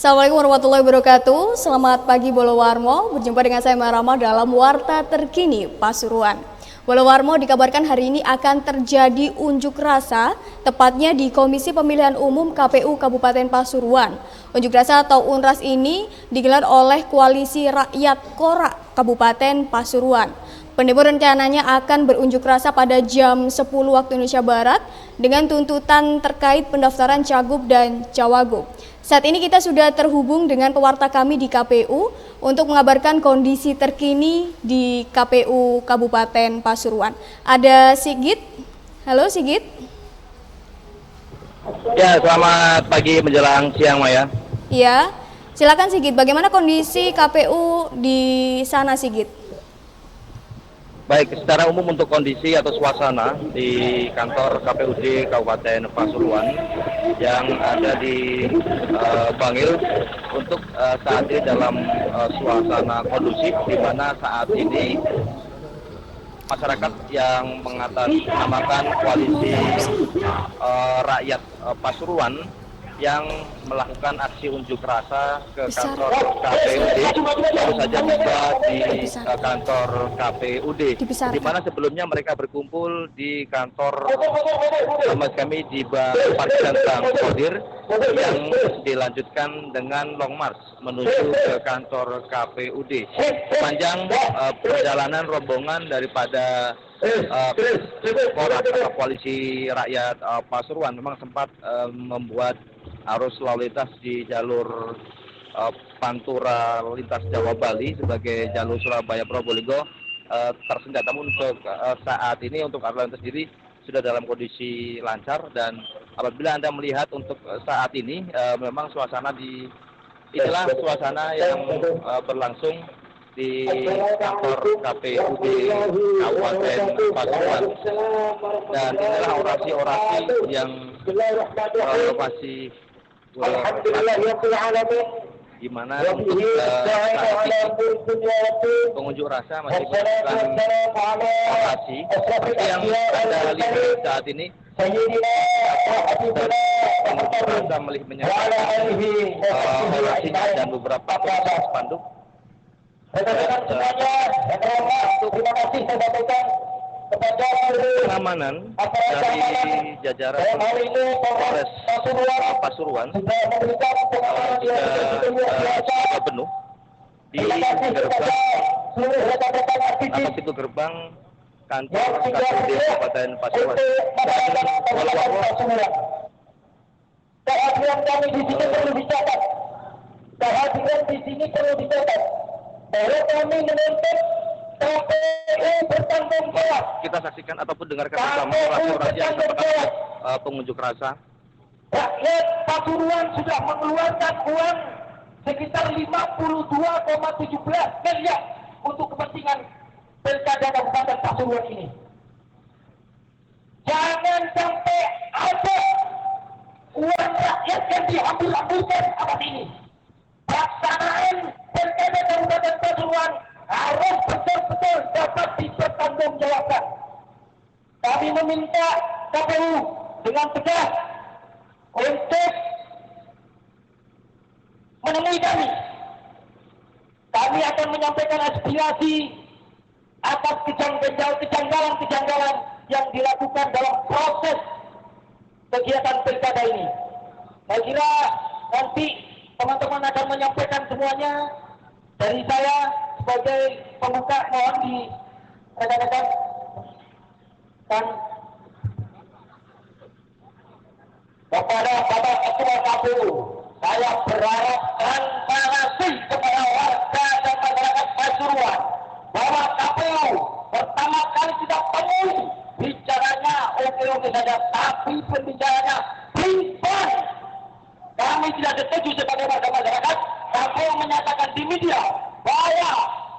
Assalamualaikum warahmatullahi wabarakatuh. Selamat pagi Bolowarmo. Berjumpa dengan saya Marama dalam Warta Terkini Pasuruan. Bolowarmo dikabarkan hari ini akan terjadi unjuk rasa, tepatnya di Komisi Pemilihan Umum KPU Kabupaten Pasuruan. Unjuk rasa atau UNRAS ini digelar oleh Koalisi Rakyat Korak Kabupaten Pasuruan. Pendemo rencananya akan berunjuk rasa pada jam 10 waktu Indonesia Barat dengan tuntutan terkait pendaftaran Cagup dan Cawagup. Saat ini kita sudah terhubung dengan pewarta kami di KPU untuk mengabarkan kondisi terkini di KPU Kabupaten Pasuruan. Ada Sigit. Halo Sigit. Ya, selamat pagi menjelang siang, Maya. Iya, silakan Sigit. Bagaimana kondisi KPU di sana, Sigit? Baik, secara umum untuk kondisi atau suasana di kantor KPUD Kabupaten Pasuruan yang ada di Bangil untuk saat ini dalam suasana kondusif, di mana saat ini masyarakat yang mengatasnamakan Koalisi Rakyat Pasuruan yang melakukan aksi unjuk rasa ke kantor KPUD baru saja tiba di kantor KPUD, di mana sebelumnya mereka berkumpul di kantor sama kami di Parkiran Bang Kodir yang dilanjutkan dengan long march menuju ke kantor KPUD. Sepanjang perjalanan rombongan daripada Korak atau Koalisi Rakyat Pasuruan memang sempat membuat arus lalu lintas di jalur Pantura lintas Jawa Bali sebagai jalur Surabaya Probolinggo tersendat. Namun untuk saat ini untuk arus lalu lintas sendiri sudah dalam kondisi lancar, dan apabila Anda melihat untuk saat ini memang suasana inilah suasana yang berlangsung di kantor KPUD Kabupaten Pasuruan, dan inilah orasi-orasi yang masih di mana untuk saat ini pengunjuk rasa masih melakukan orasi seperti yang Anda lihat saat ini. Pengunjuk rasa menyampaikan orasinya dan beberapa spanduk. Pengamanan dari jajaran Polres Pasuruan sudah penuh di pintu gerbang kantor KPUD Kabupaten Pasuruan. Kehadiran kami di sini perlu dicatat. Kehadiran di sini perlu dicatat bahwa kami menuntut KPU bertanggung jawab. Kita saksikan ataupun dengarkan bersama orasi-orasi yang disampaikan pengunjuk rasa. Rakyat Pasuruan sudah mengeluarkan uang sekitar 52,17 miliar untuk kepentingan Pilkada Kabupaten Pasuruan ini. Jangan sampai ada uang rakyat yang diambil-ambilkan abad ini. Pelaksanaan Pilkada Kabupaten Pasuruan harus betul-betul dapat dipertanggungjawabkan. Kami meminta KPU dengan tegas untuk menemui kami. Kami akan menyampaikan aspirasi atas kejanggalan-kejanggalan yang dilakukan dalam proses kegiatan pilkada ini. Saya kira nanti teman-teman akan menyampaikan semuanya. Dari saya sebagai pembuka, mohon di rekan-rekan dan kepada Bapak Ketua KPU, saya berharap transparansi kepada warga dan masyarakat Pasuruan bahwa KPU pertama kali tidak temui bicaranya oke-oke saja, tapi pembicaranya berimbang. Kami tidak setuju sebagai warga masyarakat. KPU menyatakan di media bahwa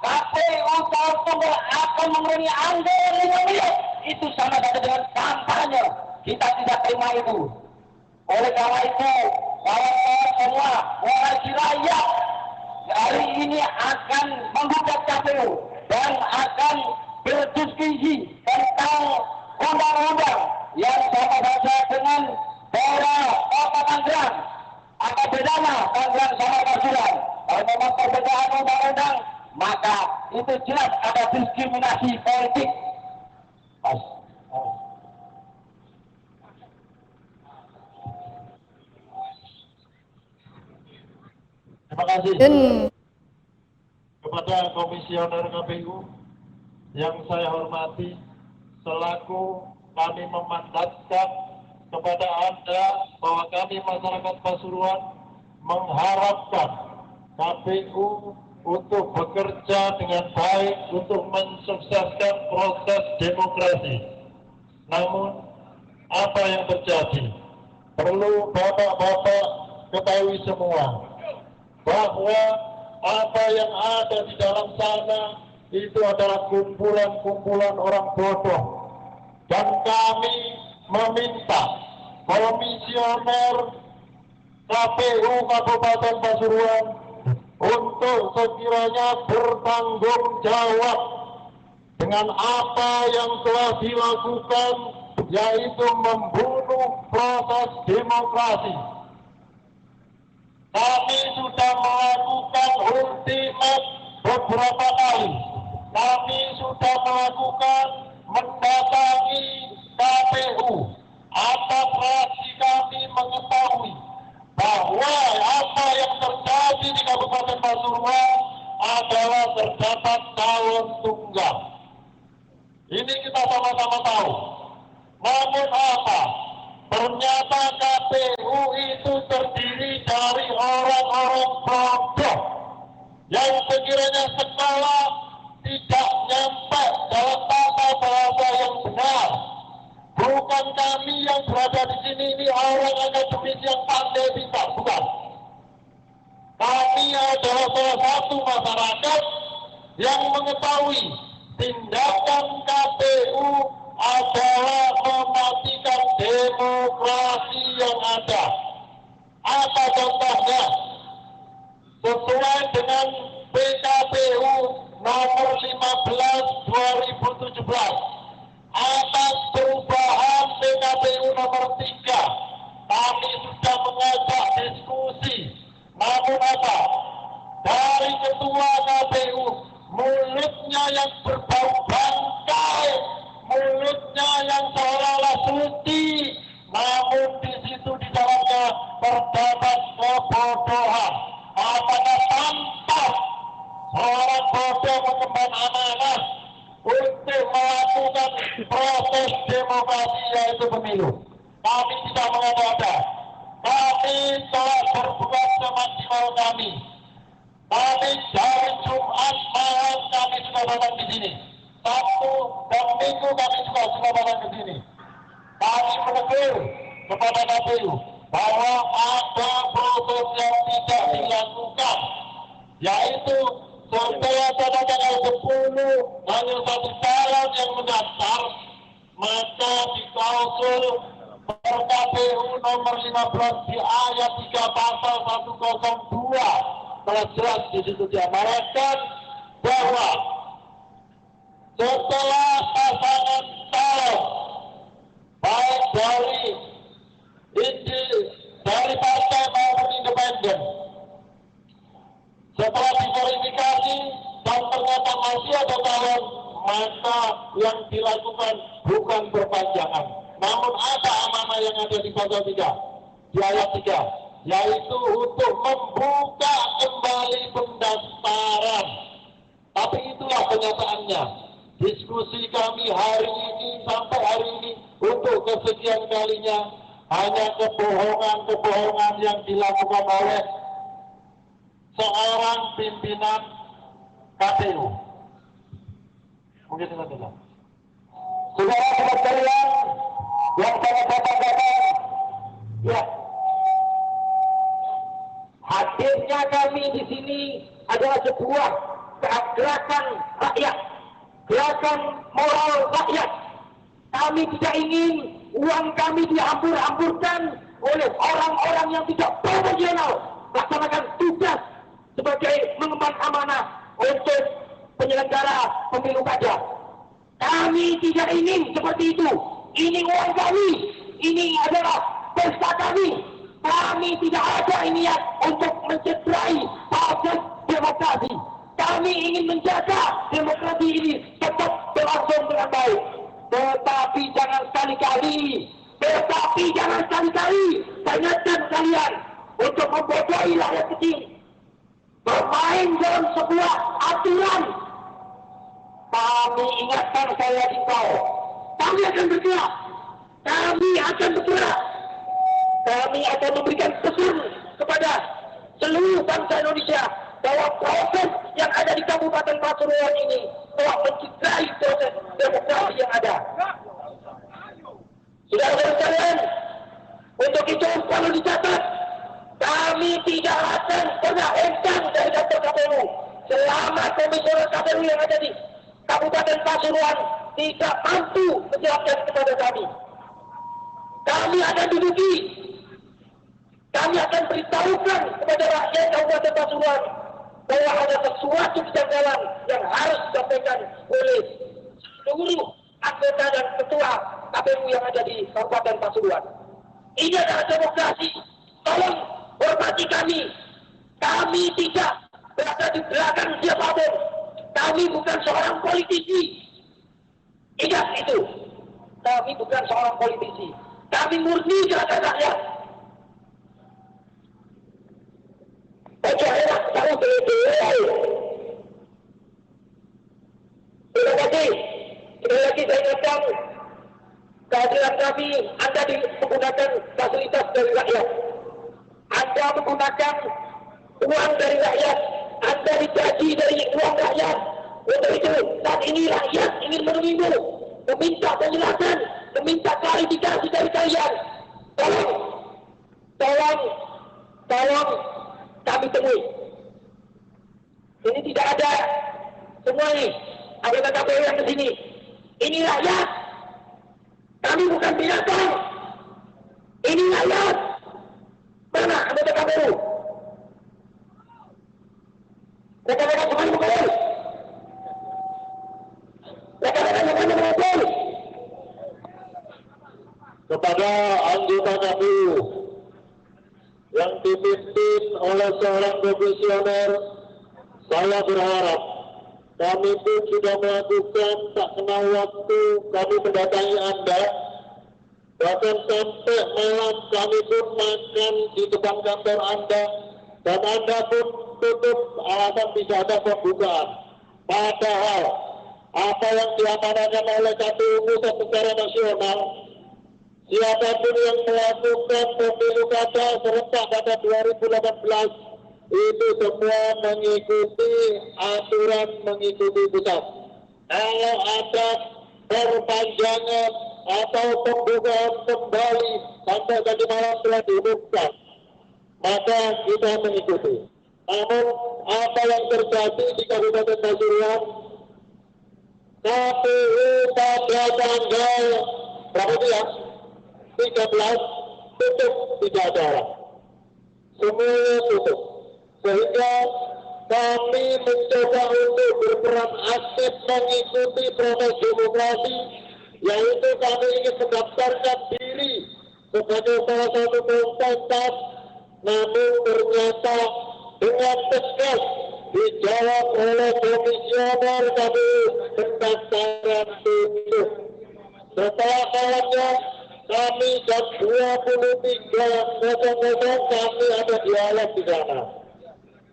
KPU tahun tunggal akan mengurangi anggaran 5 miliar. Itu sama saja dengan kampanye. Kita tidak terima itu. Oleh karena itu, kawan-kawan semua, koalisi rakyat hari ini akan menggugat KPU dan akan berdiskusi tentang undang-undang yang sama saja dengan daerah Kota Tangerang. Apa bedanya bertanggung sama Pasuruan. Kalau memang perbedaan undang-undang, maka itu jelas ada diskriminasi politik. Terima kasih kepada Komisioner KPU yang saya hormati, selaku kami memandatkan kepada Anda bahwa kami masyarakat Pasuruan mengharapkan KPU untuk bekerja dengan baik untuk mensukseskan proses demokrasi. Namun apa yang terjadi? Perlu bapak-bapak ketahui semua bahwa apa yang ada di dalam sana itu adalah kumpulan-kumpulan orang bodoh, dan kami meminta komisioner KPU Kabupaten Pasuruan untuk sekiranya bertanggung jawab dengan apa yang telah dilakukan, yaitu membunuh proses demokrasi. Kami sudah melakukan ultimat beberapa kali. Kami sudah melakukan mendatangi KPU. Atas fraksi kami mengetahui bahwa apa yang terjadi di Kabupaten Pasuruan adalah terdapat calon tunggal. Ini kita sama-sama tahu. Namun apa? Ternyata KPU itu terdiri dari orang-orang bodoh yang sekiranya sekolah tidak nyampe dalam tata bahasa yang benar. Bukan kami yang berada di sini ini orang akademisi yang pandai pintar, bukan. Kami adalah salah satu masyarakat yang mengetahui tindakan KPU adalah mematikan demokrasi yang ada. Apa contohnya? Sesuai dengan PKPU nomor 15/2017 atas perubahan PKPU nomor 3, kami sudah mengajak diskusi. Namun apa? Dari ketua KPU, mulutnya yang berbau bangkai, mulutnya yang seolah-olah suci, namun di situ di dalamnya terdapat kebodohan. Apakah pantas seorang bodoh mengemban amanah untuk melakukan proses demokrasi, yaitu pemilu? Kami tidak mengada-ada. Kami telah berbuat semaksimal kami. Kami dari Jumat malam kami sudah datang di sini. Sabtu dan Minggu kami juga sudah datang ke sini. Kami menegur kepada KPU bahwa ada proses yang tidak dilakukan, yaitu setelah pada tanggal 10 hanya satu calon yang mendaftar, maka di klausul KPU nomor 15 di ayat 3 pasal 102 telah jelas di situ diamanatkan bahwa setelah pasangan calon baik dari partai maupun independen setelah diverifikasi dan ternyata masih ada calon, maka yang dilakukan bukan perpanjangan, namun ada amanah yang ada di pasal 3 di ayat 3, yaitu untuk membuka kembali pendaftaran. Tapi itulah kenyataannya. Diskusi kami hari ini sampai hari ini untuk kesekian kalinya hanya kebohongan-kebohongan yang dilakukan oleh seorang pimpinan KPU. Mungkin itu saja. Saudara-saudara sekalian yang saya katakan, ya, hadirnya kami di sini adalah sebuah gerakan rakyat, gerakan moral rakyat. Kami tidak ingin uang kami dihambur-hamburkan oleh orang-orang yang tidak profesional melaksanakan tugas sebagai mengemban amanah untuk penyelenggara pemilu kada. Kami tidak ingin seperti itu. Ini uang kami, ini adalah pesta kami. Kami tidak ada niat untuk mencederai proses demokrasi. Kami ingin menjaga demokrasi ini tetap berlangsung dengan baik. Tetapi jangan sekali-kali saya ingatkan kalian untuk membodohi rakyat kecil, bermain dalam sebuah aturan. Kami ingatkan, saya himbau, kami akan bergerak, kami akan memberikan pesan kepada seluruh bangsa Indonesia bahwa proses yang ada di Kabupaten Pasuruan ini telah mencederai proses demokrasi yang ada. Saudara-saudara sekalian, untuk itu perlu dicatat, kami tidak akan pernah hengkang dari kantor KPU selama komisioner KPU yang ada di Kabupaten Pasuruan tidak mampu menjelaskan kepada kami. Kami akan duduki, kami akan beritahukan kepada rakyat Kabupaten Pasuruan bahwa ada sesuatu kejanggalan yang harus disampaikan oleh seluruh anggota dan ketua KPU yang ada di Kabupaten Pasuruan. Ini adalah demokrasi. Tolong hormati kami. Kami tidak berada di belakang siapapun. Kami bukan seorang politisi. Ingat itu. Kami bukan seorang politisi. Kami murni gerakan rakyat. Oke, enak, kamu terima kasih. Sekali lagi saya ingatkan, kehadiran kami, Anda menggunakan fasilitas dari rakyat. Anda menggunakan uang dari rakyat. Anda digaji dari uang rakyat. Untuk itu, saat ini rakyat ingin menunggu, meminta penjelasan, meminta klarifikasi dari kalian. Tolong kami temui. Ini tidak ada semua ini anggota KPU yang ke sini. Ini rakyat. Kami bukan binatang. Ini rakyat. Mana anggota KPU? Rekan-rekan semuanya mengumpul. Rekan-rekan semuanya mengumpul. Kepada anggota KPU yang dipimpin oleh seorang komisioner, saya berharap kami pun sudah melakukan tak kenal waktu kami mendatangi Anda. Bahkan sampai malam kami pun makan di depan kantor Anda. Dan Anda pun tutup alasan bisa ada pembukaan. Padahal apa yang diamanahkan oleh KPU pusat secara nasional, siapapun yang melakukan pemilu kada serentak pada 2018 itu semua mengikuti aturan, mengikuti pusat. Kalau ada perpanjangan atau pembukaan kembali sampai tadi malam telah diumumkan, maka kita mengikuti. Namun apa yang terjadi di Kabupaten Pasuruan, KPU pada tanggal berapa itu ya? 13 tutup, tidak ada orang. Semuanya tutup. Sehingga kami mencoba untuk berperan aktif mengikuti proses demokrasi, yaitu kami ingin mendaftarkan diri sebagai salah satu kontestan, namun ternyata dengan tegas dijawab oleh komisioner KPU pendaftaran tutup. Setelah malamnya kami jam 23.00 kami ada dialog di sana.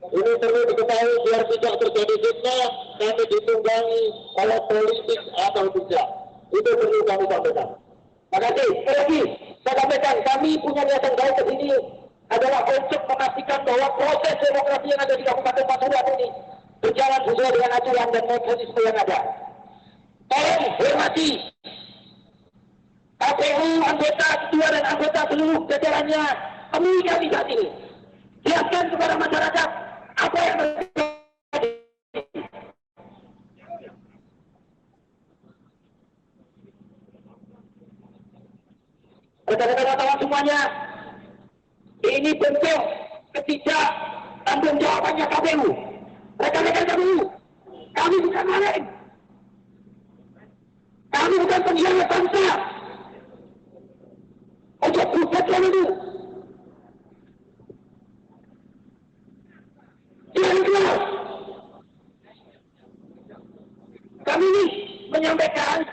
Ini perlu diketahui biar tidak terjadi fitnah, kami ditunggangi oleh politik atau tidak. Itu perlu kami sampaikan. Terima kasih. Sekali lagi, saya sampaikan, kami punya niatan baik ke sini adalah untuk memastikan bahwa proses demokrasi yang ada di Kabupaten Pasuruan ini berjalan sesuai dengan aturan dan mekanisme yang ada. Tolong hormati KPU, anggota ketua dan anggota seluruh jajarannya. Temui kami saat ini. Jelaskan kepada masyarakat apa yang terjadi. Rekan-rekan wartawan semuanya, ini bentuk ketidak tanggung jawabannya KPU. Rekan-rekan KPU, kami bukan maling. Kami bukan pengkhianat bangsa. Untuk bukan itu. menyampaikan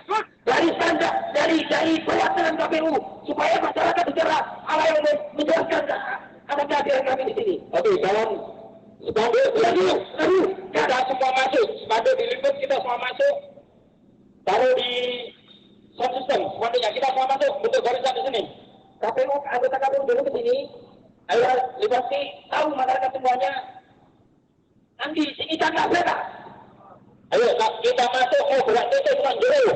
dari perwakilan KPU supaya masyarakat secara awal menjelaskan ada kehadiran kami di sini. Oke, dalam spanduk kita semua masuk, spanduk diliput kita semua masuk, taruh di sound system, spanduknya kita semua masuk, bentuk barisan di sini. KPU, anggota KPU dulu ke sini. Ayo, Liberty tahu masyarakat semuanya. Nanti sini tangga berapa? Ayo kita masuk, berat itu cuma jero.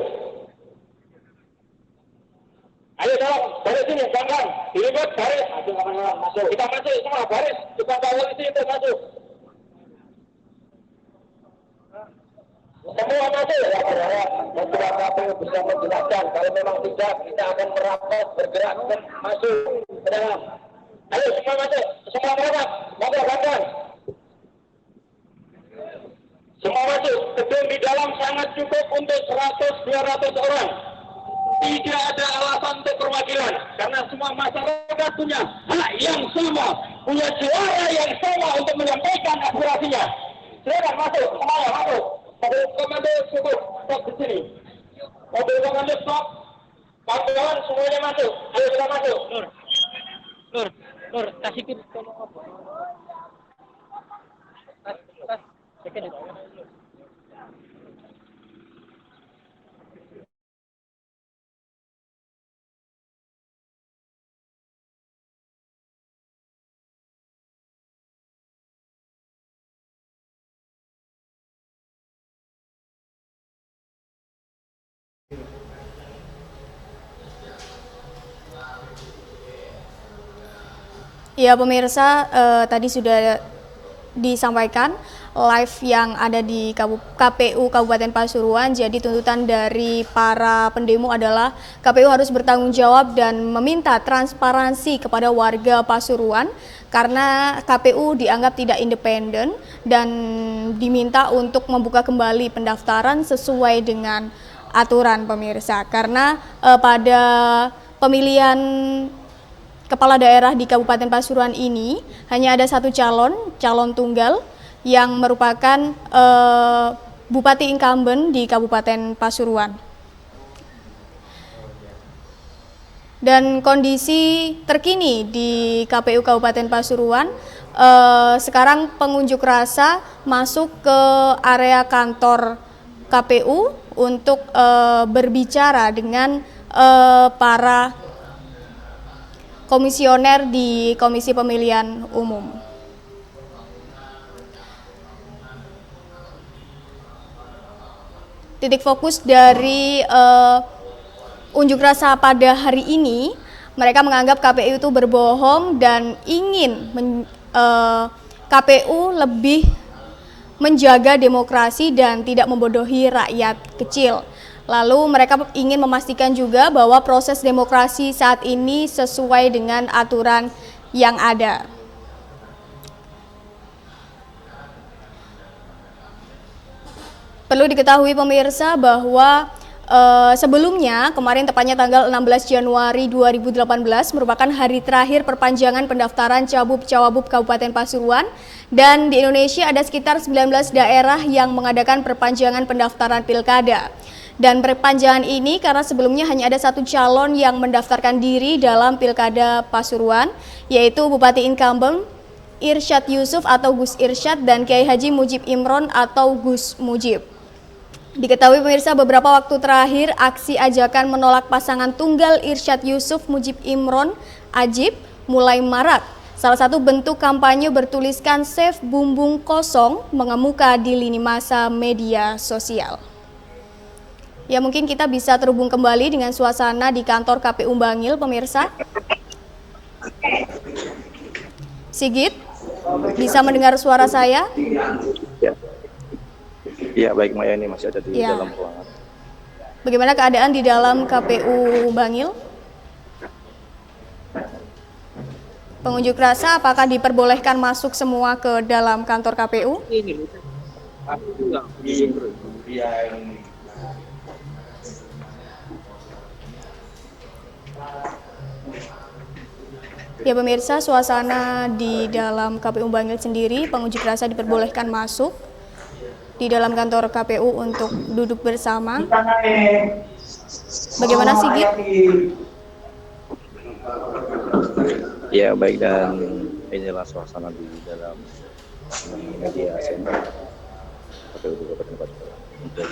Ayo dalam baris ini, kawan, diliput baris, masuk. Kita masuk semua baris, kita bawa di sini untuk masuk. Semua masuk ya, saudara. Ketua KPU bisa menjelaskan. Kalau memang tidak, kita akan merapat, bergerak dan masuk ke dalam. Ayo semua masuk, semua merapat, mobil bandar. Semua masuk, gedung di dalam sangat cukup untuk 100-200 orang. Tidak ada alasan untuk perwakilan, karena semua masyarakat punya hak yang sama, punya suara yang sama untuk menyampaikan aspirasinya. Silakan masuk, semuanya masuk. Mobil komando cukup stop di sini. Mobil komando stop, kawan semuanya masuk. Ayo kita masuk. Nur, kasih kita tolong apa? Tas, second. Ya pemirsa, tadi sudah disampaikan live yang ada di KPU Kabupaten Pasuruan. Jadi tuntutan dari para pendemo adalah KPU harus bertanggung jawab dan meminta transparansi kepada warga Pasuruan karena KPU dianggap tidak independen dan diminta untuk membuka kembali pendaftaran sesuai dengan aturan pemirsa. Karena pada pemilihan kepala daerah di Kabupaten Pasuruan ini hanya ada satu calon tunggal yang merupakan bupati incumbent di Kabupaten Pasuruan. Dan kondisi terkini di KPU Kabupaten Pasuruan, sekarang pengunjuk rasa masuk ke area kantor KPU untuk berbicara dengan para komisioner di Komisi Pemilihan Umum. Titik fokus dari unjuk rasa pada hari ini, mereka menganggap KPU itu berbohong dan ingin KPU lebih menjaga demokrasi dan tidak membodohi rakyat kecil. Lalu mereka ingin memastikan juga bahwa proses demokrasi saat ini sesuai dengan aturan yang ada. Perlu diketahui pemirsa bahwa sebelumnya kemarin tepatnya tanggal 16 Januari 2018 merupakan hari terakhir perpanjangan pendaftaran Cagup-Cawagup Kabupaten Pasuruan dan di Indonesia ada sekitar 19 daerah yang mengadakan perpanjangan pendaftaran pilkada. Dan perpanjangan ini karena sebelumnya hanya ada satu calon yang mendaftarkan diri dalam pilkada Pasuruan, yaitu Bupati Incumbent Irsyad Yusuf atau Gus Irsyad dan Kiai Haji Mujib Imron atau Gus Mujib. Diketahui pemirsa, beberapa waktu terakhir aksi ajakan menolak pasangan tunggal Irsyad Yusuf Mujib Imron Ajib mulai marak. Salah satu bentuk kampanye bertuliskan Save Bumbung Kosong mengemuka di lini masa media sosial. Ya mungkin kita bisa terhubung kembali dengan suasana di kantor KPU Bangil pemirsa. Sigit, bisa mendengar suara saya? Ya baik Maya, ini masih ada di dalam ruangan. Bagaimana keadaan di dalam KPU Bangil? Pengunjuk rasa apakah diperbolehkan masuk semua ke dalam kantor KPU? Ya pemirsa, suasana di dalam KPU Bangil sendiri pengunjuk rasa diperbolehkan masuk di dalam kantor KPU untuk duduk bersama. Bagaimana Sigit? Ya baik, dan inilah suasana di dalam media center KPU Kabupaten Pasuruan untuk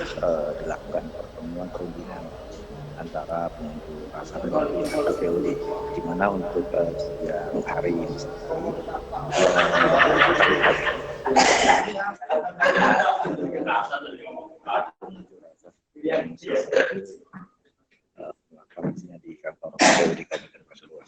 dilakukan pertemuan perundingan antara pengunjuk rasa dengan KPU, di mana untuk yang hari ini melaksanakannya di kantor KPU di Kabupaten Pasuruan.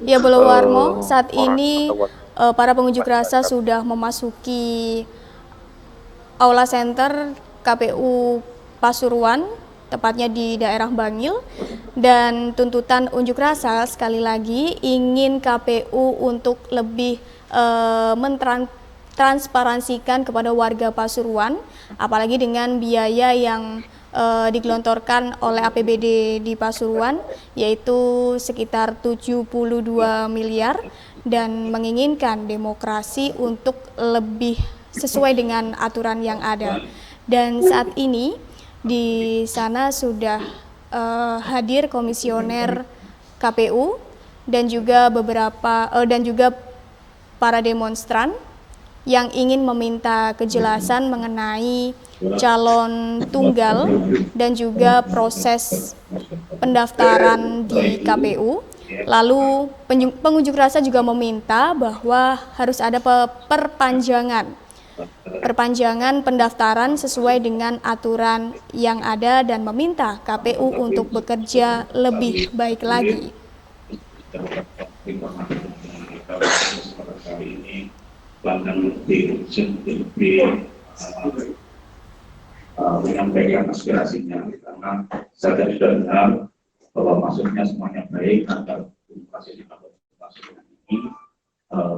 Ya, Bolowarmo, saat ini para pengunjuk rasa sudah memasuki Aula Center KPU Pasuruan, tepatnya di daerah Bangil, dan tuntutan unjuk rasa sekali lagi ingin KPU untuk lebih mentransparansikan kepada warga Pasuruan, apalagi dengan biaya yang digelontorkan oleh APBD di Pasuruan, yaitu sekitar 72 miliar, dan menginginkan demokrasi untuk lebih sesuai dengan aturan yang ada. Dan saat ini di sana sudah hadir komisioner KPU dan juga para demonstran yang ingin meminta kejelasan mengenai calon tunggal dan juga proses pendaftaran di KPU. Lalu pengunjuk rasa juga meminta bahwa harus ada perpanjangan pendaftaran sesuai dengan aturan yang ada dan meminta KPU untuk bekerja lebih baik lagi. Menyampaikan aspirasinya, karena saya sudah dengar bahwa maksudnya semuanya baik agar demokrasi di Pasuruan ini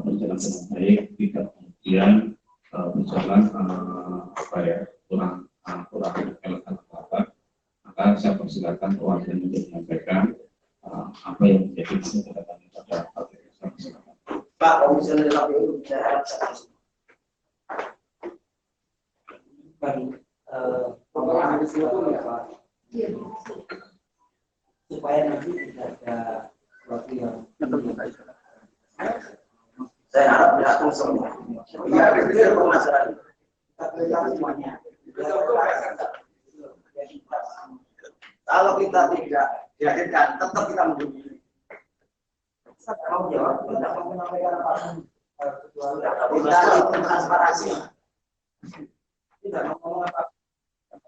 berjalan dengan baik, tidak kemudian berjalan kurang elegan apa. Maka saya persilakan perwakilan untuk menyampaikan apa yang menjadi catatan pada KPU. Pak, komisioner KPU bicara supaya nanti tidak ada sesuatu yang saya harap diatur semua. Ya, itu permasalahan. Kita kerja semuanya. Kalau kita tidak dihadirkan, tetap kita menghubungi. Saya mau jawab, tidak mau menyampaikan apa-apa. Kita itu transparansi. Tidak mau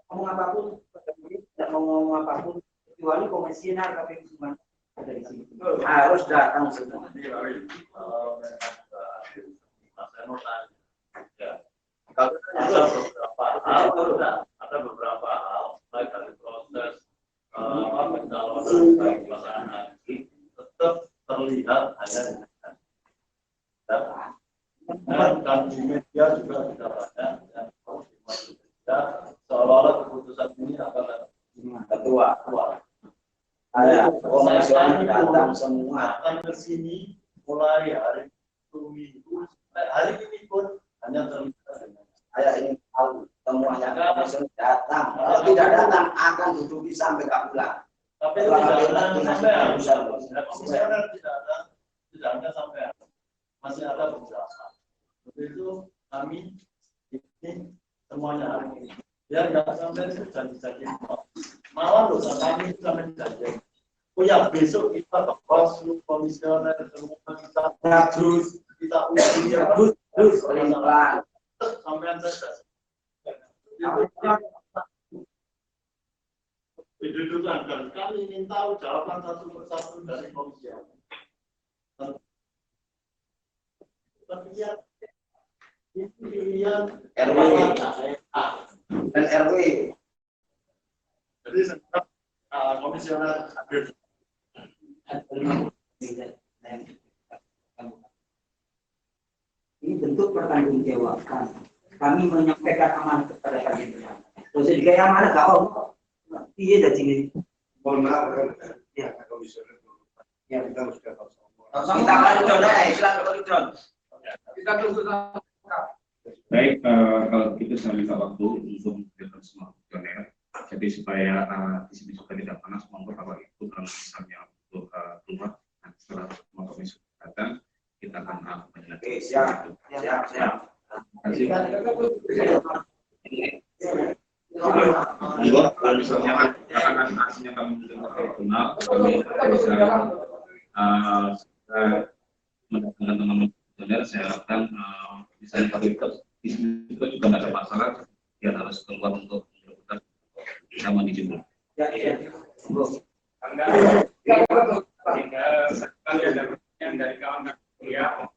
ngomong apapun, tidak mau ngomong apapun, kecuali komisioner KPU cuma dari sini. Harus datang semua. Ada beberapa hal baik dari proses pencalonan baik pelaksanaan haji tetap terlihat hanya dan di media juga tidak banyak yang seolah-olah keputusan ini akan ketua. Ada komisioner datang semua. Akan ke sini mulai hari Minggu sampai hari ini pun hanya terlibat dengan Saya ingin tahu semuanya komisioner datang. Kalau tidak datang akan duduk sampai pulang. tapi tidak ada sampai komisioner tidak ada sampai masih ada beberapa. Begitu kami ini semuanya hari ini. Ya nggak sampai janji-janji malah loh kami sampai janji. Oh ya besok kita ke pos komisioner semua kita terus kita uji terus Pelan-pelan. sampai selesai. Didudukan dan kami ingin tahu jawaban satu persatu dari komisioner. Tapi ya itu pilihan RW dan RW. jadi sekarang komisioner hadir. Ini bentuk pertanggungjawaban. Kami menyampaikan amanah kepada kalian. Terus jika yang mana gak iya dari sini. Mohon maaf, ya komisioner. Ya kita sudah tahu. Kita akan coba silakan. Kita tunggu. Baik, kalau gitu saya minta waktu untuk mengumpulkan semua komisioner. Jadi supaya di sini juga tidak panas, monggo kalau itu kalau misalnya untuk keluar, setelah semua komisioner datang, kita akan menjelaskan. Oke, siap. Terima kasih. Kalau misalnya akan hasilnya kami mendengar personal, kami bisa mendatangkan teman-teman komisioner. Saya harapkan misalnya kalau di sini juga tidak ada masalah, dia harus keluar untuk kita mengizinkan. Yang dari kawan ya.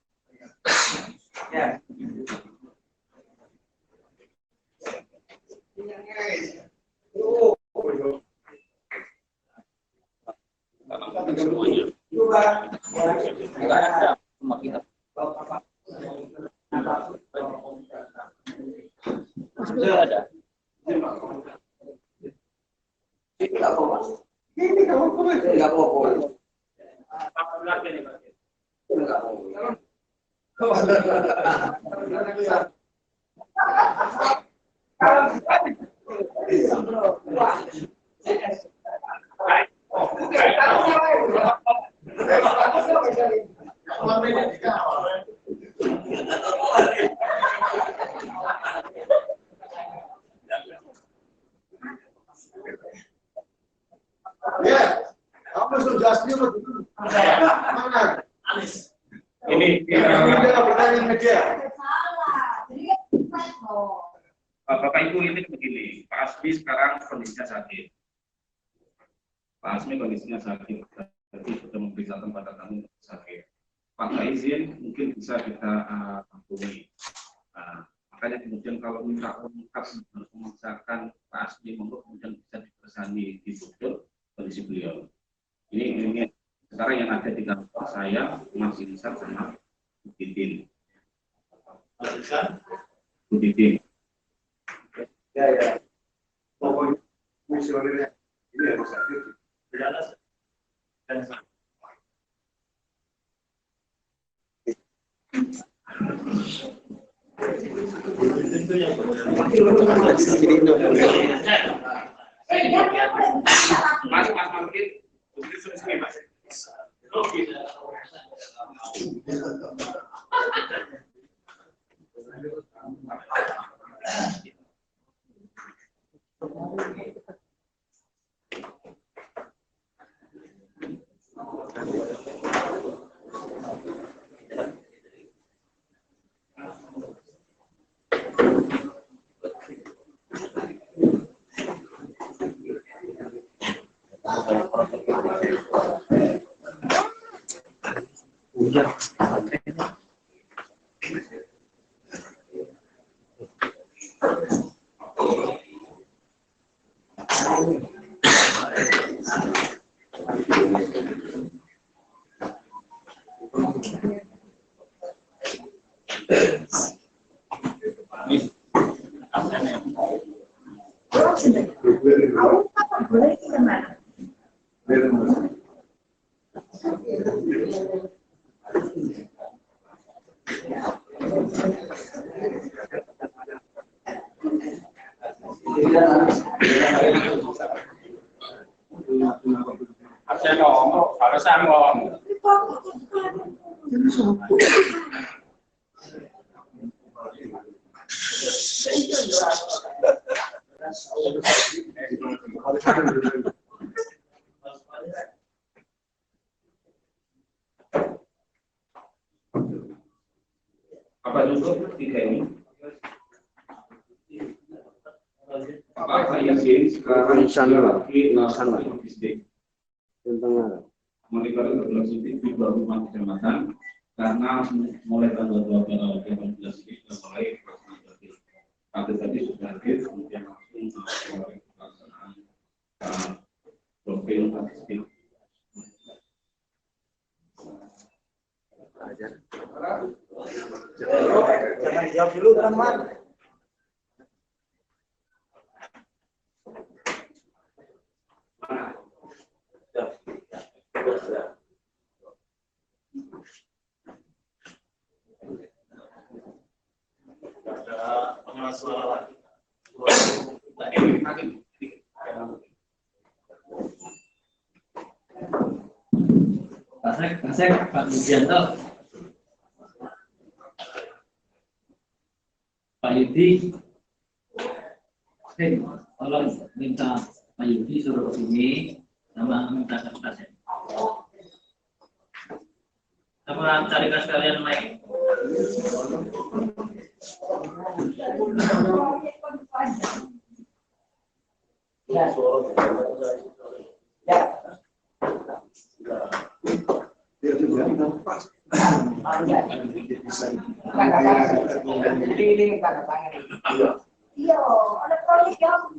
Bapak Ibu ini begini, Pak Asmi sekarang kondisinya sakit. Pak Asmi kondisinya sakit, jadi sudah memberitakan pada kami sakit. Paksa izin mungkin bisa kita ampuni. Makanya kemudian kalau minta lengkap harus memaksakan Pak Asmi untuk kemudian bisa dipersani di tutup kondisi beliau. Ini sekarang yang ada di kantor saya, Mas Insar sama Bu Titin. Bu Titin. Ya. Pokoknya komisionernya ini harus hadir. Mas mungkin Mas. Boleh Harusnya ngomong, harusnya ngomong. Apa dulu tiga ini? Apa Yasin sekarang lagi melaksanakan logistik tentang monitor logistik di beberapa kecamatan karena mulai tanggal 18 ini sudah mulai pelaksanaan. Tapi tadi sudah hadir kemudian langsung mulai pelaksanaan profil logistik. Jangan dijawab dulu, teman. Ada pengeras suara lagi. Pak Wijanto, Pak Yudi, tolong minta Pak Yudi suruh ke sini sama minta kertasnya. Sama carikan sekalian mic. Iya, ada proyek yang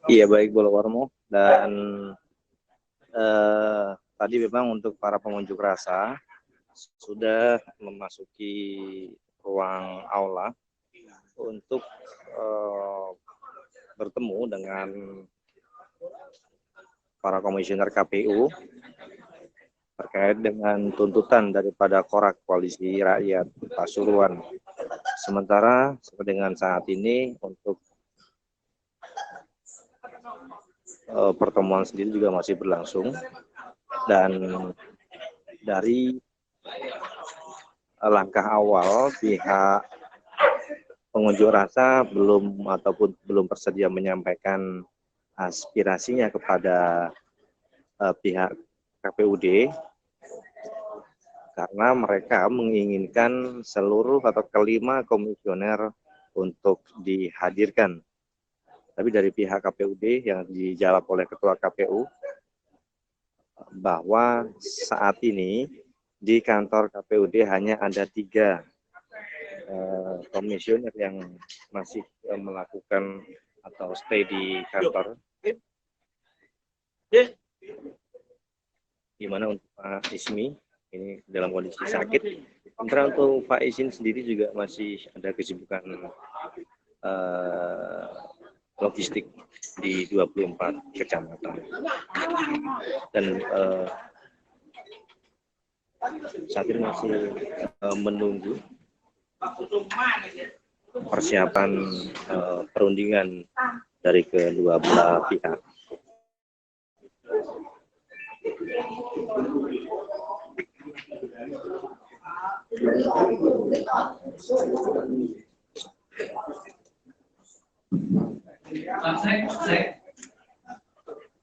Iya baik Bolowarmo, dan tadi memang untuk para pengunjuk rasa sudah memasuki ruang aula untuk bertemu dengan para komisioner KPU terkait dengan tuntutan daripada Korak Koalisi Rakyat Pasuruan. Sementara dengan saat ini untuk pertemuan sendiri juga masih berlangsung, dan dari langkah awal pihak pengunjuk rasa belum bersedia menyampaikan aspirasinya kepada pihak KPUD karena mereka menginginkan seluruh atau kelima komisioner untuk dihadirkan. Tapi dari pihak KPUD yang dijawab oleh Ketua KPU bahwa saat ini di kantor KPUD hanya ada 3 komisioner yang masih melakukan atau stay di kantor. Gimana untuk Pak Ismi ini dalam kondisi sakit. Sementara untuk Pak Isin sendiri juga masih ada kesibukan logistik di 24 kecamatan. Dan saat ini masih menunggu persiapan perundingan dari kedua belah pihak.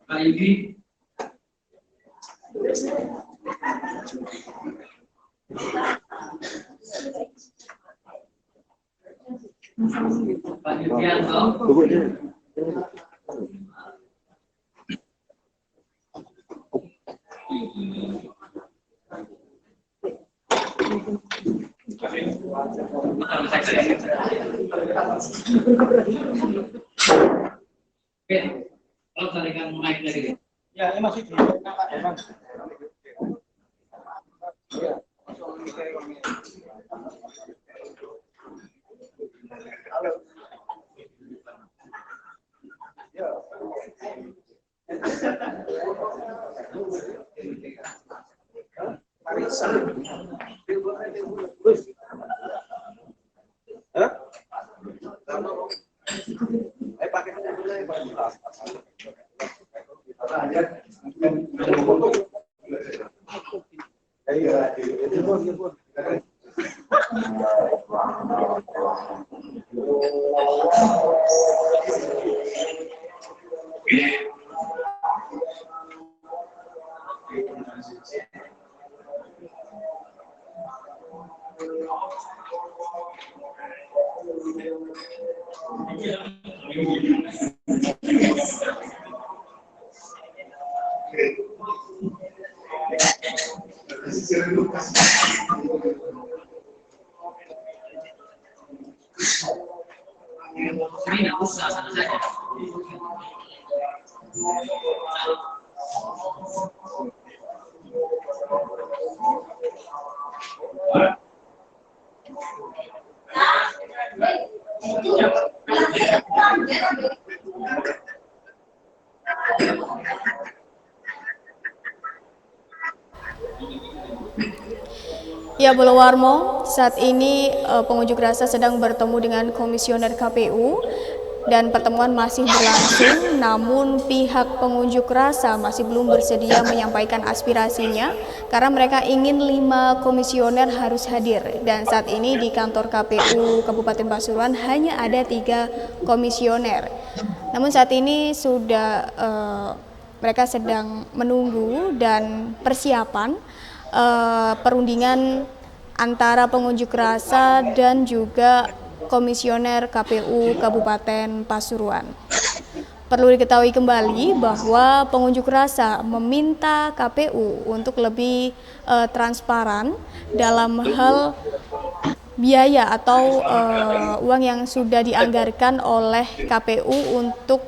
Pak Yudi. Pak Yudianto. Oke, kalau tarikan mic dari Ya, ini masih di ini aku saja. Ya, Bolowarmo, saat ini pengunjuk rasa sedang bertemu dengan komisioner KPU dan pertemuan masih berlangsung, namun pihak pengunjuk rasa masih belum bersedia menyampaikan aspirasinya karena mereka ingin 5 komisioner harus hadir, dan saat ini di kantor KPU Kabupaten Pasuruan hanya ada 3 komisioner. Namun saat ini sudah mereka sedang menunggu dan persiapan perundingan antara pengunjuk rasa dan juga komisioner KPU Kabupaten Pasuruan. Perlu diketahui kembali bahwa pengunjuk rasa meminta KPU untuk lebih transparan dalam hal biaya atau uang yang sudah dianggarkan oleh KPU untuk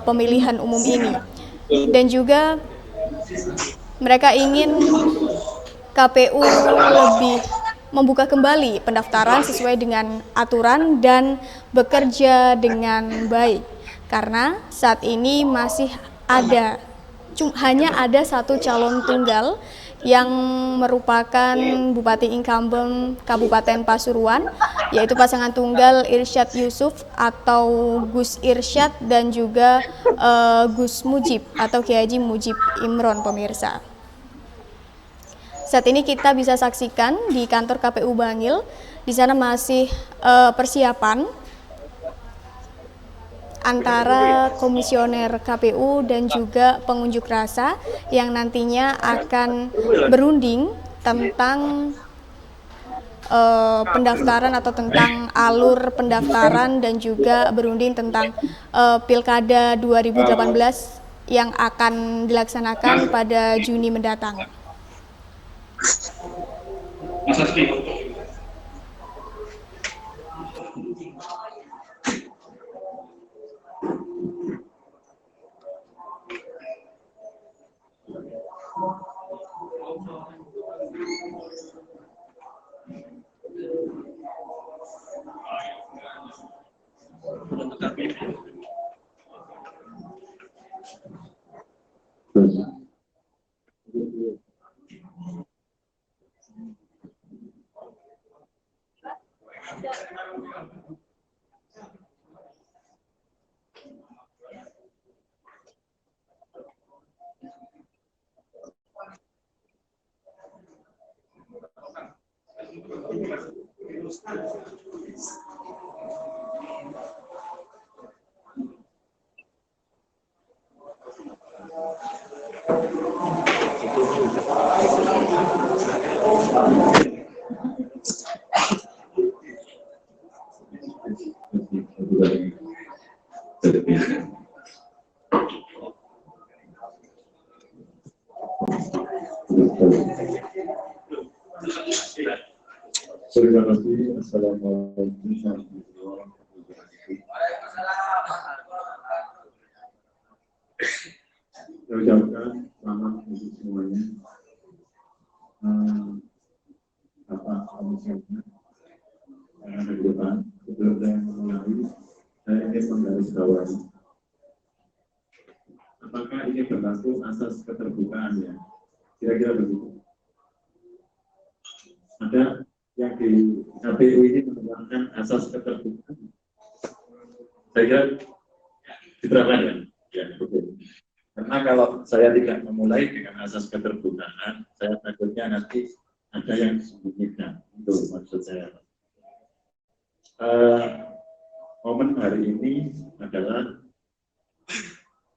pemilihan umum ini, dan juga mereka ingin KPU lebih membuka kembali pendaftaran sesuai dengan aturan dan bekerja dengan baik, karena saat ini masih hanya ada 1 calon tunggal yang merupakan Bupati Incumbent Kabupaten Pasuruan, yaitu pasangan tunggal Irsyad Yusuf atau Gus Irsyad dan juga Gus Mujib atau Kiai Haji Mujib Imron, pemirsa. Saat ini kita bisa saksikan di kantor KPU Bangil, di sana masih persiapan antara komisioner KPU dan juga pengunjuk rasa yang nantinya akan berunding tentang pendaftaran atau tentang alur pendaftaran dan juga berunding tentang Pilkada 2018 yang akan dilaksanakan pada Juni mendatang. Mas Asti. Terima kasih. Assalamualaikum warahmatullahi wabarakatuh. Saya ucapkan selamat untuk semuanya. Bapak Komisioner, karena ke depan, sebelum saya memulai, saya ingin menggarisbawahi. Apakah ini berlaku asas keterbukaan ya? Kira-kira begitu. Ada yang di KPU ini menerapkan asas keterbukaan. Saya kira diterapkan ya? Ya, betul. Karena kalau saya tidak memulai dengan asas keterbukaan, saya takutnya nanti ada yang disembunyikan. Itu maksud saya. Momen hari ini adalah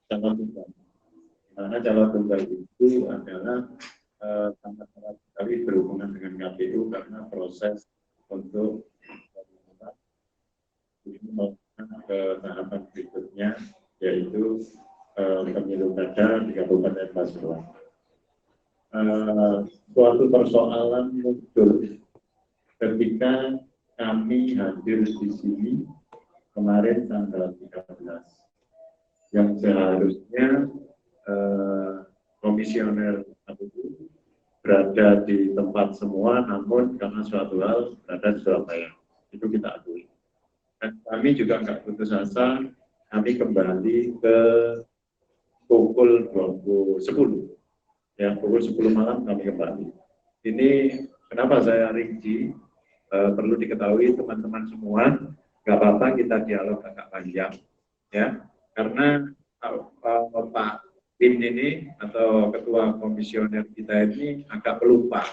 calon tunggal. Karena calon tunggal itu adalah sangat erat sekali berhubungan dengan KPU karena proses untuk ke tahapan berikutnya, yaitu pemilu kada di Kabupaten Pasuruan. Suatu persoalan muncul ketika kami hadir di sini kemarin tanggal 13, yang seharusnya komisioner KPU berada di tempat semua, namun karena suatu hal berada di Surabaya. Itu kita akui. Dan kami juga nggak putus asa, kami kembali ke pukul 10. Ya, pukul 10 malam kami kembali. Ini kenapa saya rinci, perlu diketahui teman-teman semua, nggak apa-apa kita dialog agak panjang, ya, karena Pak Tim ini atau ketua komisioner kita ini agak pelupa,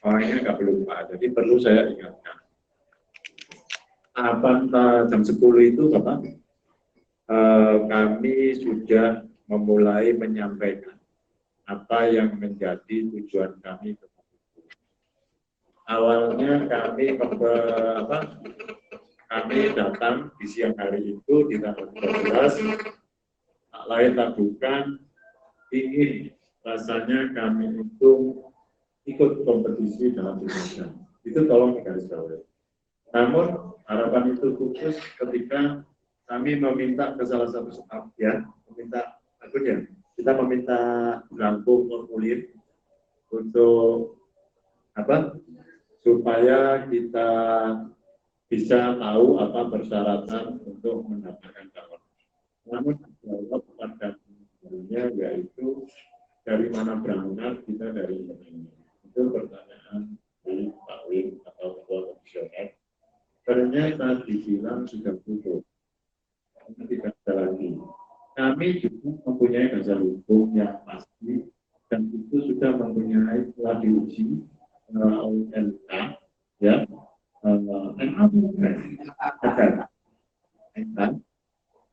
orangnya agak pelupa, jadi perlu saya ingatkan. Jam 10 itu Bapak, kami sudah memulai menyampaikan apa yang menjadi tujuan kami ke KPU. Awalnya kami datang di siang hari itu di tanggal 13, tak lain tak bukan ingin rasanya kami itu ikut kompetisi dalam pilkada. Itu tolong digarisbawahi. Namun harapan itu khusus ketika kami meminta ke salah satu staf, ya, kita meminta belangko formulir untuk supaya kita bisa tahu apa persyaratan untuk mendapatkan calon. Namun jawab pada sebelumnya yaitu dari mana berangkat, kita dari mana. Itu pertanyaan dari Pak Wim atau ketua komisioner. Ternyata dibilang sudah tutup. Tidak ada lagi. Kami juga mempunyai dasar hukum yang pasti dan itu sudah mempunyai telah diuji oleh MK, ya.